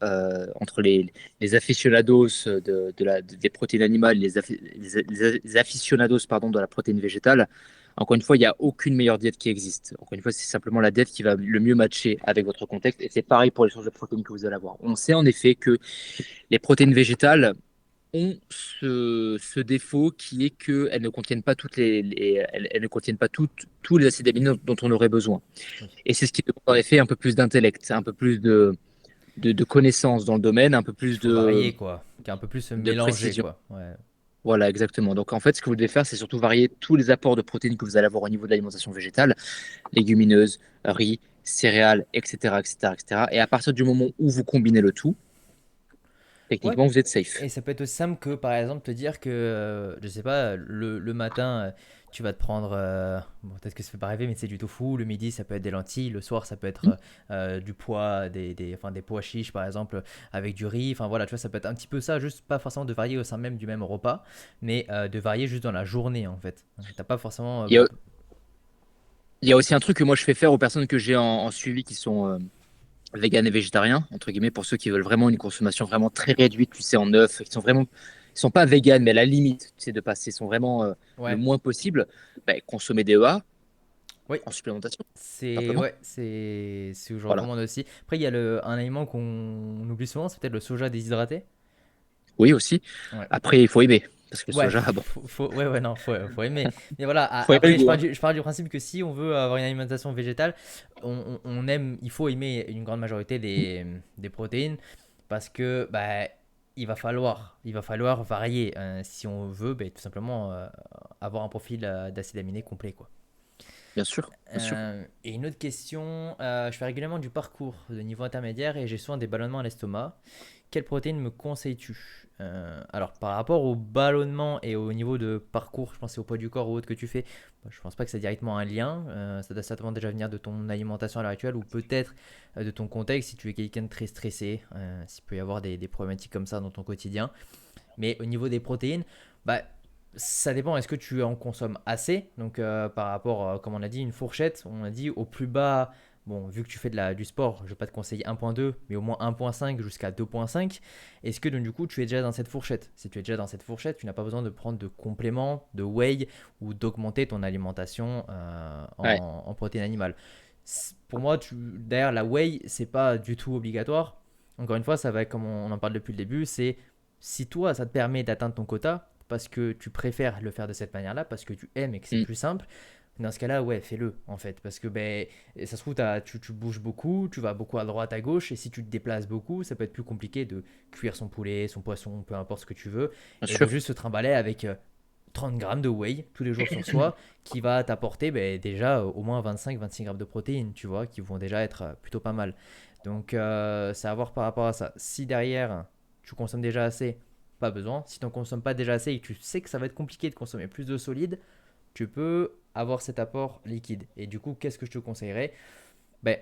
les aficionados des protéines animales, les aficionados pardon, de la protéine végétale. Encore une fois, il n'y a aucune meilleure diète qui existe. Encore une fois, c'est simplement la diète qui va le mieux matcher avec votre contexte. Et c'est pareil pour les sources de protéines que vous allez avoir. On sait en effet que les protéines végétales ont ce défaut qui est qu'elles ne contiennent pas elles ne contiennent pas tous les acides aminés dont on aurait besoin. Oui. Et c'est ce qui demande en effet un peu plus d'intellect, un peu plus de connaissances dans le domaine, un peu Qu'il plus faut varier, quoi. Qui est un peu plus de mélangé, précision. quoi. Ouais. Voilà, exactement. Donc en fait, ce que vous devez faire, c'est surtout varier tous les apports de protéines que vous allez avoir au niveau de l'alimentation végétale, légumineuses, riz, céréales, etc., etc., etc. Et à partir du moment où vous combinez le tout, Ouais, techniquement, vous êtes safe. et ça peut être aussi simple que par exemple te dire que, je sais pas, le matin tu vas te prendre, bon, peut-être que ça fait pas rêver, mais c'est du tofu, le midi ça peut être des lentilles, le soir ça peut être du pois, enfin, des pois chiches par exemple avec du riz, enfin voilà, tu vois, ça peut être un petit peu ça, juste pas forcément de varier au sein même du même repas, mais de varier juste dans la journée en fait. T'as pas forcément. Il y a, il y a aussi un truc que moi je fais faire aux personnes que j'ai en suivi qui sont vegan et végétariens, entre guillemets, pour ceux qui veulent vraiment une consommation vraiment très réduite, tu sais, en œufs, ils sont pas vegan, mais à la limite, tu sais, de passer, ils sont vraiment le Ouais, moins possible, ben, consommer des EA oui. en supplémentation, C'est simplement. ouais, c'est ce que je Voilà. recommande aussi. Après, il y a un aliment qu'on oublie souvent, c'est peut-être le soja déshydraté. Oui, aussi. Ouais. Après, il faut aimer. Parce que le Ouais, soja, bon, ouais, ouais, non, faut aimer. Mais voilà, faut aimer le après, goût, hein. je pars du principe que si on veut avoir une alimentation végétale, on aime, il faut aimer une grande majorité des protéines parce que bah, il va falloir varier si on veut bah, tout simplement avoir un profil d'acides aminés complet, quoi. Bien sûr, bien sûr. Et une autre question, je fais régulièrement du parcours de niveau intermédiaire et j'ai souvent des ballonnements à l'estomac. Quelle protéine me conseilles-tu? Alors, par rapport au ballonnement et au niveau de parcours, je pense que c'est au poids du corps ou autre que tu fais, bah, je pense pas que c'est directement un lien. Ça doit certainement déjà venir de ton alimentation à l'heure actuelle ou peut-être de ton contexte si tu es quelqu'un de très stressé, s'il peut y avoir des problématiques comme ça dans ton quotidien. Mais au niveau des protéines, bah, ça dépend. Est-ce que tu en consommes assez? Donc, par rapport, comme on a dit, une fourchette, on a dit au plus bas. Bon, vu que tu fais du sport, je ne vais pas te conseiller 1.2, mais au moins 1.5 jusqu'à 2.5. Est-ce que donc, du coup, tu es déjà dans cette fourchette? Si tu es déjà dans cette fourchette, tu n'as pas besoin de prendre de compléments, de whey ou d'augmenter ton alimentation Ouais. en protéines animales. Pour moi, d'ailleurs, la whey, c'est pas du tout obligatoire. Encore une fois, ça va être comme on en parle depuis le début, c'est si toi, ça te permet d'atteindre ton quota, parce que tu préfères le faire de cette manière-là, parce que tu aimes et que c'est Mm. plus simple, dans ce cas-là, ouais, fais-le en fait. Parce que ben, ça se trouve, tu bouges beaucoup, tu vas beaucoup à droite, à gauche, et si tu te déplaces beaucoup, ça peut être plus compliqué de cuire son poulet, son poisson, peu importe ce que tu veux, Bien et de sûr. juste se trimballer avec 30 grammes de whey tous les jours sur soi, qui va t'apporter ben, déjà au moins 25-26 grammes de protéines, tu vois, qui vont déjà être plutôt pas mal. Donc, c'est à voir par rapport à ça. Si derrière, tu consommes déjà assez, pas besoin. Si tu n'en consommes pas déjà assez et que tu sais que ça va être compliqué de consommer plus de solide, tu peux avoir cet apport liquide. Et du coup, qu'est-ce que je te conseillerais? Ben,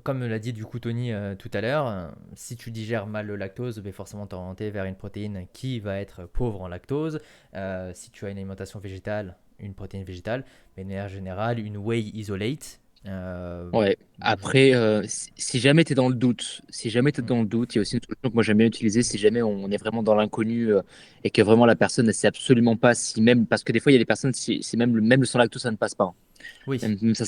comme l'a dit du coup Tony tout à l'heure, si tu digères mal le lactose, ben forcément t'orienter vers une protéine qui va être pauvre en lactose. Si tu as une alimentation végétale, une protéine végétale, mais de manière générale, une whey isolate. Ouais. Après, si jamais tu es dans le doute, si jamais tu es Mm. dans le doute, il y a aussi une solution que moi j'aime bien utiliser si jamais on est vraiment dans l'inconnu et que vraiment la personne ne sait absolument pas si même, parce que des fois il y a des personnes, si même, même le sans lactose, ça ne passe pas, hein. Oui, Même ça,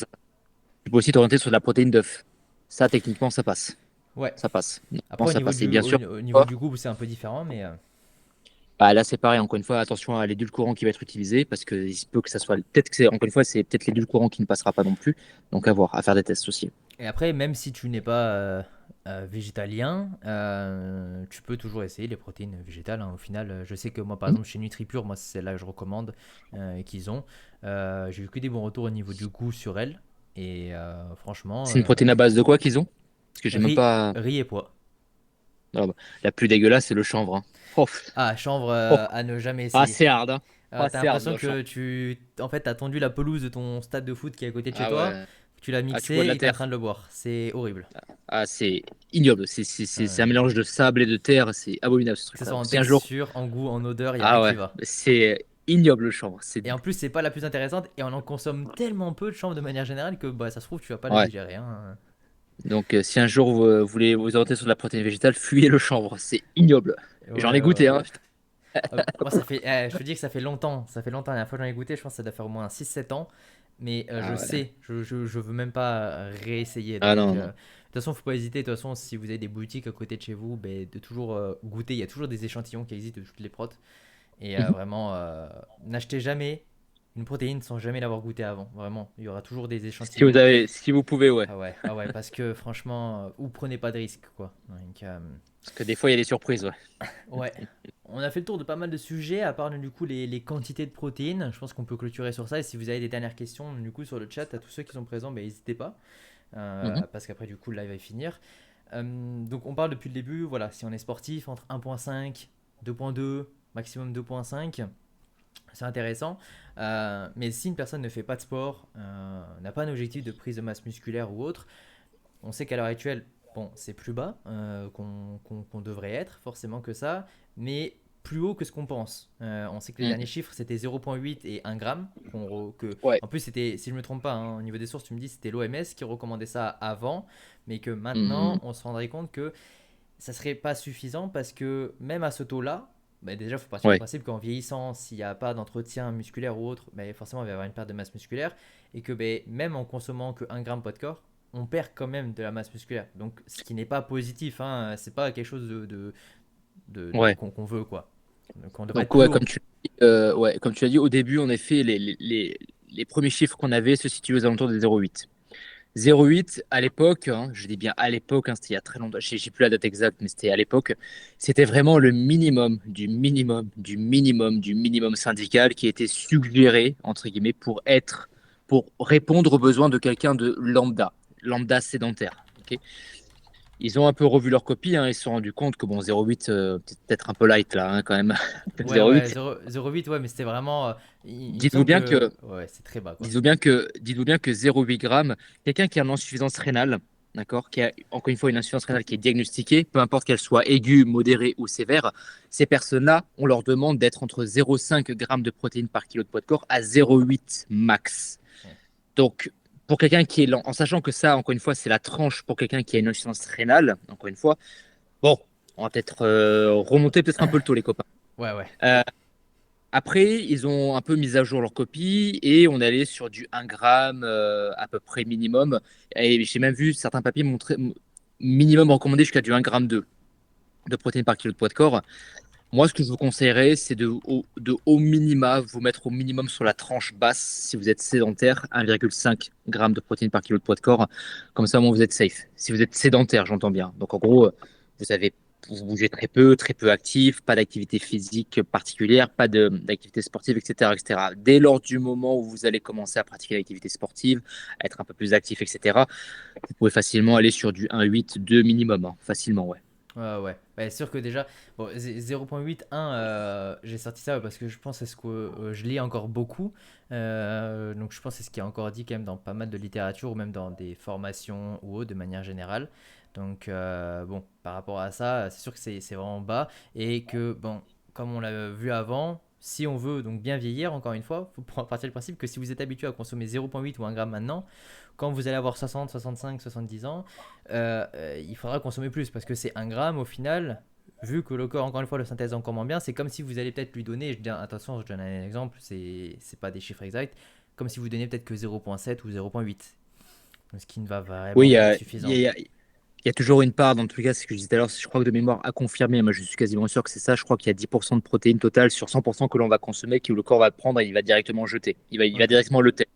tu peux aussi t'orienter sur de la protéine d'œuf. Ça, techniquement, ça passe. ouais. Ça passe. Normalement, Après, ça passe. Et bien sûr, au niveau du goût, c'est un peu différent, mais bah, là, c'est pareil. Encore une fois, attention à l'édulcorant qui va être utilisé parce que il se peut que ça soit. Peut-être que c'est, encore une fois, c'est peut-être l'édulcorant qui ne passera pas non plus. Donc, à voir, à faire des tests aussi. et après, même si tu n'es pas végétalien, tu peux toujours essayer les protéines végétales, hein. Au final, je sais que moi, par Hmm. exemple, chez NutriPure, moi, c'est là que je recommande et qu'ils ont. J'ai eu que des bons retours au niveau du goût sur elles. Et franchement, C'est une protéine à base de quoi qu'ils ont? Parce que j'ai même riz, pas. riz et pois. Ah, bah, la plus dégueulasse, c'est le chanvre, hein. Oh, Ah, chanvre oh. à ne jamais Ah, essayer. c'est hard, hein. Ah, T'as c'est hard, l'impression le chanvre. que en fait, t'as tendu la pelouse de ton stade de foot qui est à côté de chez Ah toi, ouais. tu l'as Ah, tu bois de mixé la et t'es en train terre. de le boire. C'est horrible. Ah, c'est ignoble. C'est un Ouais. mélange de sable et de terre. C'est abominable, ce Que ce truc-là. soit en Si un jour. texture, en goût, en odeur, il n'y a rien Ah qui ouais. va. C'est ignoble, le chanvre. C'est. Et en plus, c'est pas la plus intéressante et on en consomme tellement peu de chanvre de manière générale que bah, ça se trouve, tu vas pas la Ouais. digérer, hein. Donc, si un jour vous voulez vous orienter sur de la protéine végétale, fuyez le chanvre. C'est ignoble. Ouais, Et j'en ai ouais, goûté, ouais. hein. Moi, je te dis que ça fait longtemps. Ça fait longtemps. La dernière fois que j'en ai goûté, je pense que ça doit faire au moins 6-7 ans. Mais je Ah ouais. sais, je veux même pas réessayer. Ah Donc, non, non. de toute façon, faut pas hésiter. De toute façon, si vous avez des boutiques à côté de chez vous, ben, de toujours goûter. Il y a toujours des échantillons qui existent de toutes les protes. Et Mhm. vraiment, n'achetez jamais une protéine sans jamais l'avoir goûté avant. Vraiment, il y aura toujours des échantillons. Si vous pouvez, ouais. Ah ouais, parce que franchement, ou prenez pas de risques, quoi. Donc, Parce que des fois, il y a des surprises, ouais. ouais. On a fait le tour de pas mal de sujets, à part du coup les quantités de protéines. Je pense qu'on peut clôturer sur ça. Et si vous avez des dernières questions, du coup, sur le chat, à tous ceux qui sont présents, ben, n'hésitez pas. Mhm. Parce qu'après, du coup, le live va finir. Donc, on parle depuis le début. Voilà, si on est sportif, entre 1.5, 2.2, maximum 2.5. C'est intéressant. Mais si une personne ne fait pas de sport, n'a pas un objectif de prise de masse musculaire ou autre, on sait qu'à l'heure actuelle, bon, c'est plus bas qu'on devrait être, forcément que ça, mais plus haut que ce qu'on pense. On sait que les Mhm. derniers chiffres, c'était 0,8 et 1 gramme. Ouais. En plus, c'était, si je ne me trompe pas, hein, au niveau des sources, tu me dis que c'était l'OMS qui recommandait ça avant, mais que Mhm. maintenant, on se rendrait compte que ça serait pas suffisant parce que même à ce taux-là, bah déjà, il faut partir du Ouais. principe qu'en vieillissant, s'il n'y a pas d'entretien musculaire ou autre, bah forcément, il va y avoir une perte de masse musculaire. Et que bah, même en consommant que 1 gramme poids de corps, on perd quand même de la masse musculaire. Donc, ce qui n'est pas positif, hein, c'est pas quelque chose Ouais. qu'on veut, quoi. Donc on devrait être Donc, plus ouais, haut. comme tu l'as dit, au début, en effet, les premiers chiffres qu'on avait se situaient aux alentours des 0,8. 0,8 à l'époque, hein, je dis bien à l'époque, hein, c'était il y a très longtemps, je sais plus la date exacte, mais c'était à l'époque, c'était vraiment le minimum du minimum du minimum du minimum syndical qui était suggéré, entre guillemets, pour répondre aux besoins de quelqu'un de lambda sédentaire. Ok. Ils ont un peu revu leur copie, hein, ils se sont rendus compte que bon, 0,8, peut-être un peu light là, hein, quand même. Ouais, ouais, 0,8. 0,8, ouais, mais c'était vraiment. Il me Dites-vous semble bien que. que Ouais, c'est très bas, quoi. Dites-vous bien que 0,8 grammes, quelqu'un qui a une insuffisance rénale, d'accord, qui a encore une fois une insuffisance rénale qui est diagnostiquée, peu importe qu'elle soit aiguë, modérée ou sévère, ces personnes-là, on leur demande d'être entre 0,5 grammes de protéines par kilo de poids de corps à 0,8 max. Ouais. Donc, pour quelqu'un qui est lent, en sachant que ça, encore une fois, c'est la tranche pour quelqu'un qui a une insuffisance rénale, encore une fois, bon, on va peut-être remonter peut-être un peu le taux, les copains. Ouais, ouais. Euh, Après, ils ont un peu mis à jour leur copie et on est allé sur du 1 gramme à peu près minimum. Et j'ai même vu certains papiers montrer minimum recommandé jusqu'à du 1 gramme de protéines par kilo de poids de corps. Moi, ce que je vous conseillerais, c'est de au minima vous mettre au minimum sur la tranche basse si vous êtes sédentaire, 1,5 gramme de protéines par kilo de poids de corps. Comme ça, au moins, vous êtes safe. Si vous êtes sédentaire, j'entends bien. Donc, en gros, vous avez, vous bougez très peu actif, pas d'activité physique particulière, pas d'activité sportive, etc., etc. Dès lors du moment où vous allez commencer à pratiquer l'activité sportive, à être un peu plus actif, etc., vous pouvez facilement aller sur du 1,8, 2 minimum, hein. Facilement, ouais. Ouais, ouais. Bah, c'est sûr que déjà, bon, 0,8, 1, j'ai sorti ça parce que je pense que c'est ce que je lis encore beaucoup. Donc je pense que c'est ce qui est encore dit quand même dans pas mal de littérature ou même dans des formations ou autres de manière générale. Donc bon, par rapport à ça, c'est sûr que c'est vraiment bas et que, bon, comme on l'a vu avant, si on veut donc bien vieillir, encore une fois, il faut partir du principe que si vous êtes habitué à consommer 0,8 ou 1 gramme maintenant, quand vous allez avoir 60, 65, 70 ans, il faudra consommer plus parce que c'est 1 gramme au final. Vu que le corps, encore une fois, le synthèse encore moins bien, c'est comme si vous allez peut-être lui donner, je dis, attention, je donne un exemple, c'est pas des chiffres exacts, comme si vous donniez peut-être que 0,7 ou 0,8, ce qui ne va Oui, vraiment pas être suffisant. il y a toujours une part, dans tous les cas, c'est ce que je disais tout à l'heure, je crois que de mémoire à confirmer, moi je suis quasiment sûr que c'est ça, je crois qu'il y a 10% de protéines totales sur 100% que l'on va consommer, que le corps va prendre et il va directement jeter. Il va Ok. directement le jeter.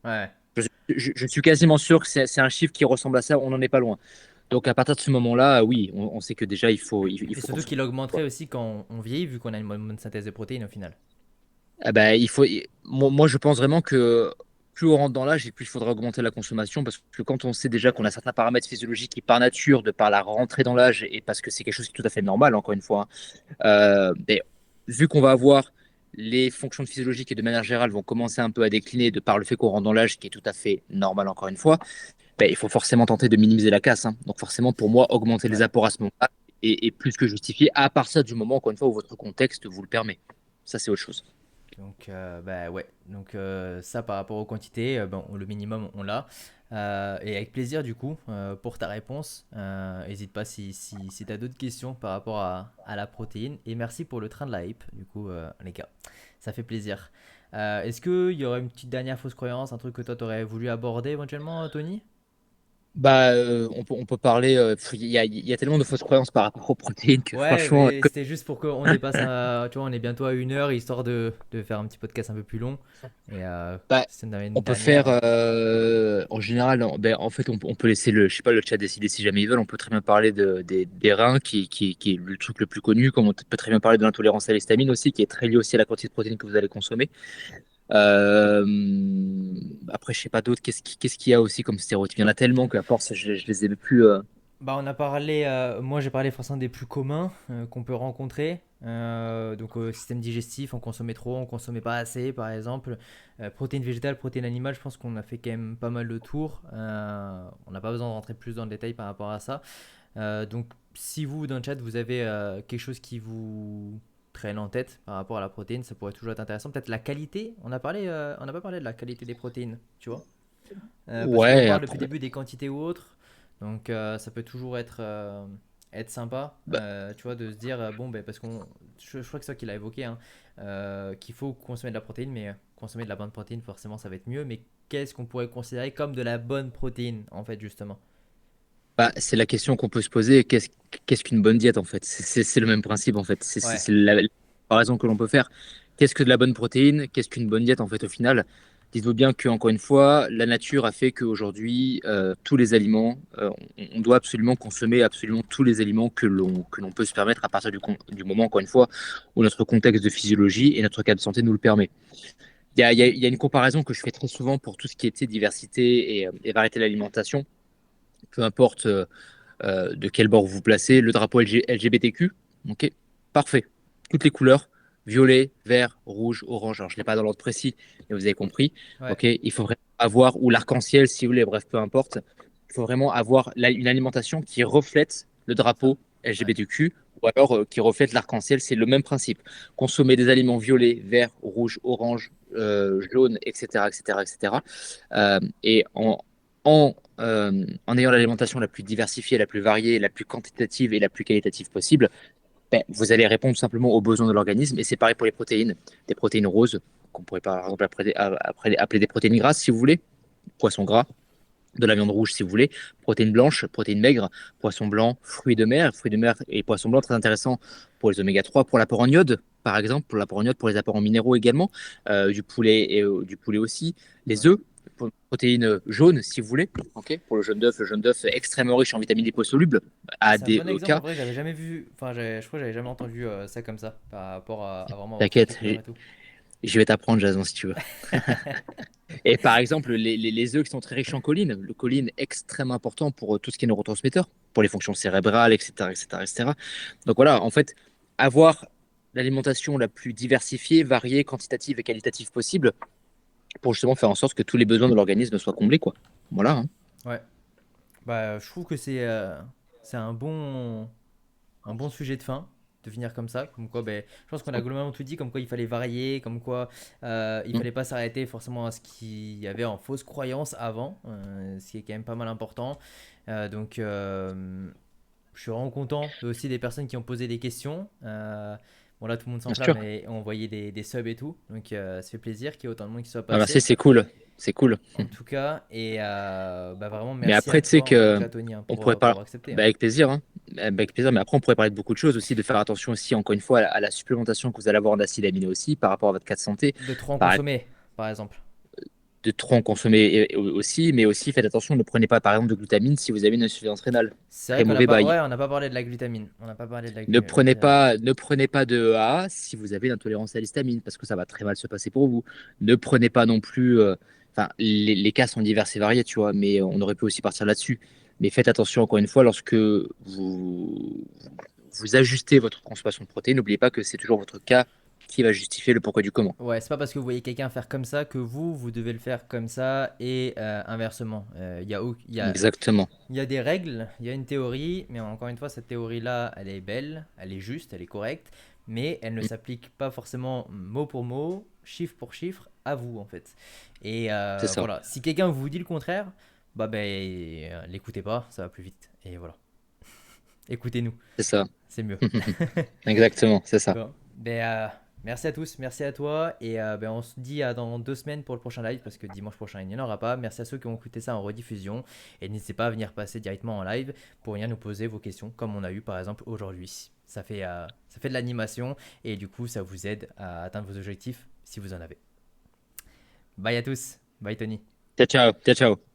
Ouais. Je suis quasiment sûr que c'est un chiffre qui ressemble à ça, on n'en est pas loin. Donc à partir de ce moment-là, oui, on sait que déjà il Et faut surtout consommer. qu'il augmenterait aussi quand on vieillit, vu qu'on a une bonne synthèse de protéines au final. Ah bah, moi, je pense vraiment que plus on rentre dans l'âge et plus il faudra augmenter la consommation parce que quand on sait déjà qu'on a certains paramètres physiologiques qui, par nature, de par la rentrée dans l'âge et parce que c'est quelque chose qui est tout à fait normal, encore une fois, ben, vu qu'on va avoir les fonctions physiologiques et de manière générale vont commencer un peu à décliner de par le fait qu'on rentre dans l'âge qui est tout à fait normal, encore une fois, ben, il faut forcément tenter de minimiser la casse, hein. Donc, forcément, pour moi, augmenter les Ouais. apports à ce moment-là est plus que justifié à partir du moment, encore une fois, où votre contexte vous le permet. Ça, c'est autre chose. Donc, bah ouais. Donc, ça par rapport aux quantités, bon, le minimum, on l'a. Et avec plaisir, du coup, pour ta réponse. N'hésite pas si tu as d'autres questions par rapport à la protéine. Et merci pour le train de la hype, du coup, les gars. Ça fait plaisir. Est-ce qu'il y aurait une petite dernière fausse croyance, un truc que toi, tu aurais voulu aborder éventuellement, Tony? Bah, on peut parler. Il y a tellement de fausses croyances par rapport aux protéines que Ouais, franchement, mais c'était juste pour qu'on dépasse, tu vois, on est bientôt à 1 heure, histoire de faire un petit podcast un peu plus long. Et bah, si on avait une on peut faire. dernière. En général, en fait, on peut laisser je sais pas, le chat décider si jamais ils veulent. On peut très bien parler des reins, qui est le truc le plus connu. Comme on peut très bien parler de l'intolérance à l'histamine aussi, qui est très lié aussi à la quantité de protéines que vous allez consommer. Euh, Après, je sais pas d'autres. Qu'est-ce qu'il y a aussi comme stéréotypes? Il y en a tellement qu'à force, je les ai plus. Bah, on a parlé, moi j'ai parlé forcément des plus communs qu'on peut rencontrer. Donc, système digestif, on consommait trop, on consommait pas assez, par exemple. Protéines végétales, protéines animales, je pense qu'on a fait quand même pas mal de tours. On n'a pas besoin de rentrer plus dans le détail par rapport à ça. Donc, si vous, dans le chat, vous avez quelque chose qui vous traîne en tête par rapport à la protéine, ça pourrait toujours être intéressant. Peut-être la qualité, on n'a pas parlé de la qualité des protéines, tu vois. Parce qu'on Ouais, parle depuis le après. début des quantités ou autres. Donc ça peut toujours être sympa, Bah, tu vois, de se dire, bon, ben, parce je crois que c'est ça qu'il a évoqué, hein, qu'il faut consommer de la protéine, mais consommer de la bonne protéine, forcément, ça va être mieux. Mais qu'est-ce qu'on pourrait considérer comme de la bonne protéine, en fait, justement? Bah, c'est la question qu'on peut se poser. Qu'est-ce qu'une bonne diète en fait? C'est le même principe en fait. Ouais, C'est la comparaison que l'on peut faire. Qu'est-ce que de la bonne protéine? Qu'est-ce qu'une bonne diète en fait au final? Dites-vous bien que encore une fois, la nature a fait qu'aujourd'hui, tous les aliments, on doit absolument consommer absolument tous les aliments que l'on peut se permettre à partir du moment, encore une fois, où notre contexte de physiologie et notre cas de santé nous le permet. Il y a une comparaison que je fais très souvent pour tout ce qui était diversité et variété de l'alimentation, peu importe de quel bord vous vous placez, le drapeau LGBTQ, ok, parfait. Toutes les couleurs, violet, vert, rouge, orange. Alors, je ne l'ai pas dans l'ordre précis, mais vous avez compris. ouais, Ok, il faut vraiment avoir, ou l'arc-en-ciel, si vous voulez, bref, peu importe. Il faut vraiment avoir une alimentation qui reflète le ça. drapeau Ouais, LGBTQ ou alors qui reflète l'arc-en-ciel. C'est le même principe. Consommer des aliments violets, verts, rouges, orange, jaunes, etc., etc., etc. Et en ayant l'alimentation la plus diversifiée, la plus variée, la plus quantitative et la plus qualitative possible, ben, vous allez répondre simplement aux besoins de l'organisme. Et c'est pareil pour les protéines. Des protéines roses, qu'on pourrait par exemple appeler des protéines grasses si vous voulez, poisson gras, de la viande rouge si vous voulez, protéines blanches, protéines maigres, poisson blanc, fruits de mer et poisson blanc très intéressant pour les oméga 3, pour l'apport en iode par exemple, pour l'apport en iode, pour les apports en minéraux également, du poulet aussi, les ouais. œufs, pour protéines jaunes si vous voulez, ok, pour le jaune d'œuf extrêmement riche en vitamines liposolubles, Ah, c'est un bon exemple. En ADEK. vrai, j'avais jamais vu. Enfin, je crois que j'avais jamais entendu ça comme ça, par rapport à vraiment avoir toutes les T'inquiète, couleurs et tout. je vais t'apprendre Jason si tu veux. Et par exemple, les œufs qui sont très riches en choline, le choline extrêmement important pour tout ce qui est neurotransmetteur, pour les fonctions cérébrales, etc., etc., etc. Donc voilà, en fait, avoir l'alimentation la plus diversifiée, variée, quantitative et qualitative possible pour justement faire en sorte que tous les besoins de l'organisme soient comblés, quoi. Voilà, hein. Ouais. Bah, je trouve que c'est un bon sujet de fin de finir comme ça. Comme quoi, ben, je pense qu'on a globalement tout dit, comme quoi il fallait varier, comme quoi il Mm. fallait pas s'arrêter forcément à ce qu'il y avait en fausse croyance avant, ce qui est quand même pas mal important. Donc, je suis vraiment content aussi des personnes qui ont posé des questions. Bon, là, tout le monde Bien s'enflamme sûr. et ont envoyé des subs et tout. Donc, ça fait plaisir qu'il y ait autant de monde qui soit Ah, merci, passé. c'est cool. C'est cool. En tout cas, et bah, vraiment Mais merci à après, tu sais toi, en tout que cas, Tony, hein, on pourrait pour pas. avoir accepté, Bah, hein. avec plaisir, hein. Avec plaisir. Mais après, on pourrait parler de beaucoup de choses aussi, de faire attention aussi, encore une fois, à la supplémentation que vous allez avoir en acides aminés aussi par rapport à votre cas de santé. De trop en Par consommer, par exemple. de trop en consommer aussi, mais aussi faites attention, ne prenez pas par exemple de glutamine si vous avez une insuffisance rénale. C'est vrai Très qu'on n'a mauvais pas, bail. ouais, on n'a pas parlé de la glutamine. On n'a pas parlé de la Ne prenez pas de EAA si vous avez une intolérance à l'histamine, parce que ça va très mal se passer pour vous. Ne prenez pas non plus. Enfin, les cas sont divers et variés, tu vois, mais on aurait pu aussi partir là-dessus. Mais faites attention encore une fois lorsque vous ajustez votre consommation de protéines. N'oubliez pas que c'est toujours votre cas qui va justifier le pourquoi du comment. Ouais, c'est pas parce que vous voyez quelqu'un faire comme ça que vous devez le faire comme ça et inversement. Exactement. Il y a des règles, il y a une théorie, mais encore une fois, cette théorie-là, elle est belle, elle est juste, elle est correcte, mais elle ne Mm. s'applique pas forcément mot pour mot, chiffre pour chiffre, à vous en fait. Et C'est ça. voilà, si quelqu'un vous dit le contraire, bah ben, l'écoutez pas, ça va plus vite. Et voilà, écoutez-nous, C'est ça. c'est mieux. Exactement. C'est ça. Bon, ben, merci à tous, merci à toi, et ben, on se dit à dans 2 semaines pour le prochain live, parce que dimanche prochain il n'y en aura pas. Merci à ceux qui ont écouté ça en rediffusion, et n'hésitez pas à venir passer directement en live pour venir nous poser vos questions, comme on a eu par exemple aujourd'hui. Ça fait de l'animation, et du coup ça vous aide à atteindre vos objectifs si vous en avez. Bye à tous, bye Tony. Ciao, ciao. Ciao, ciao.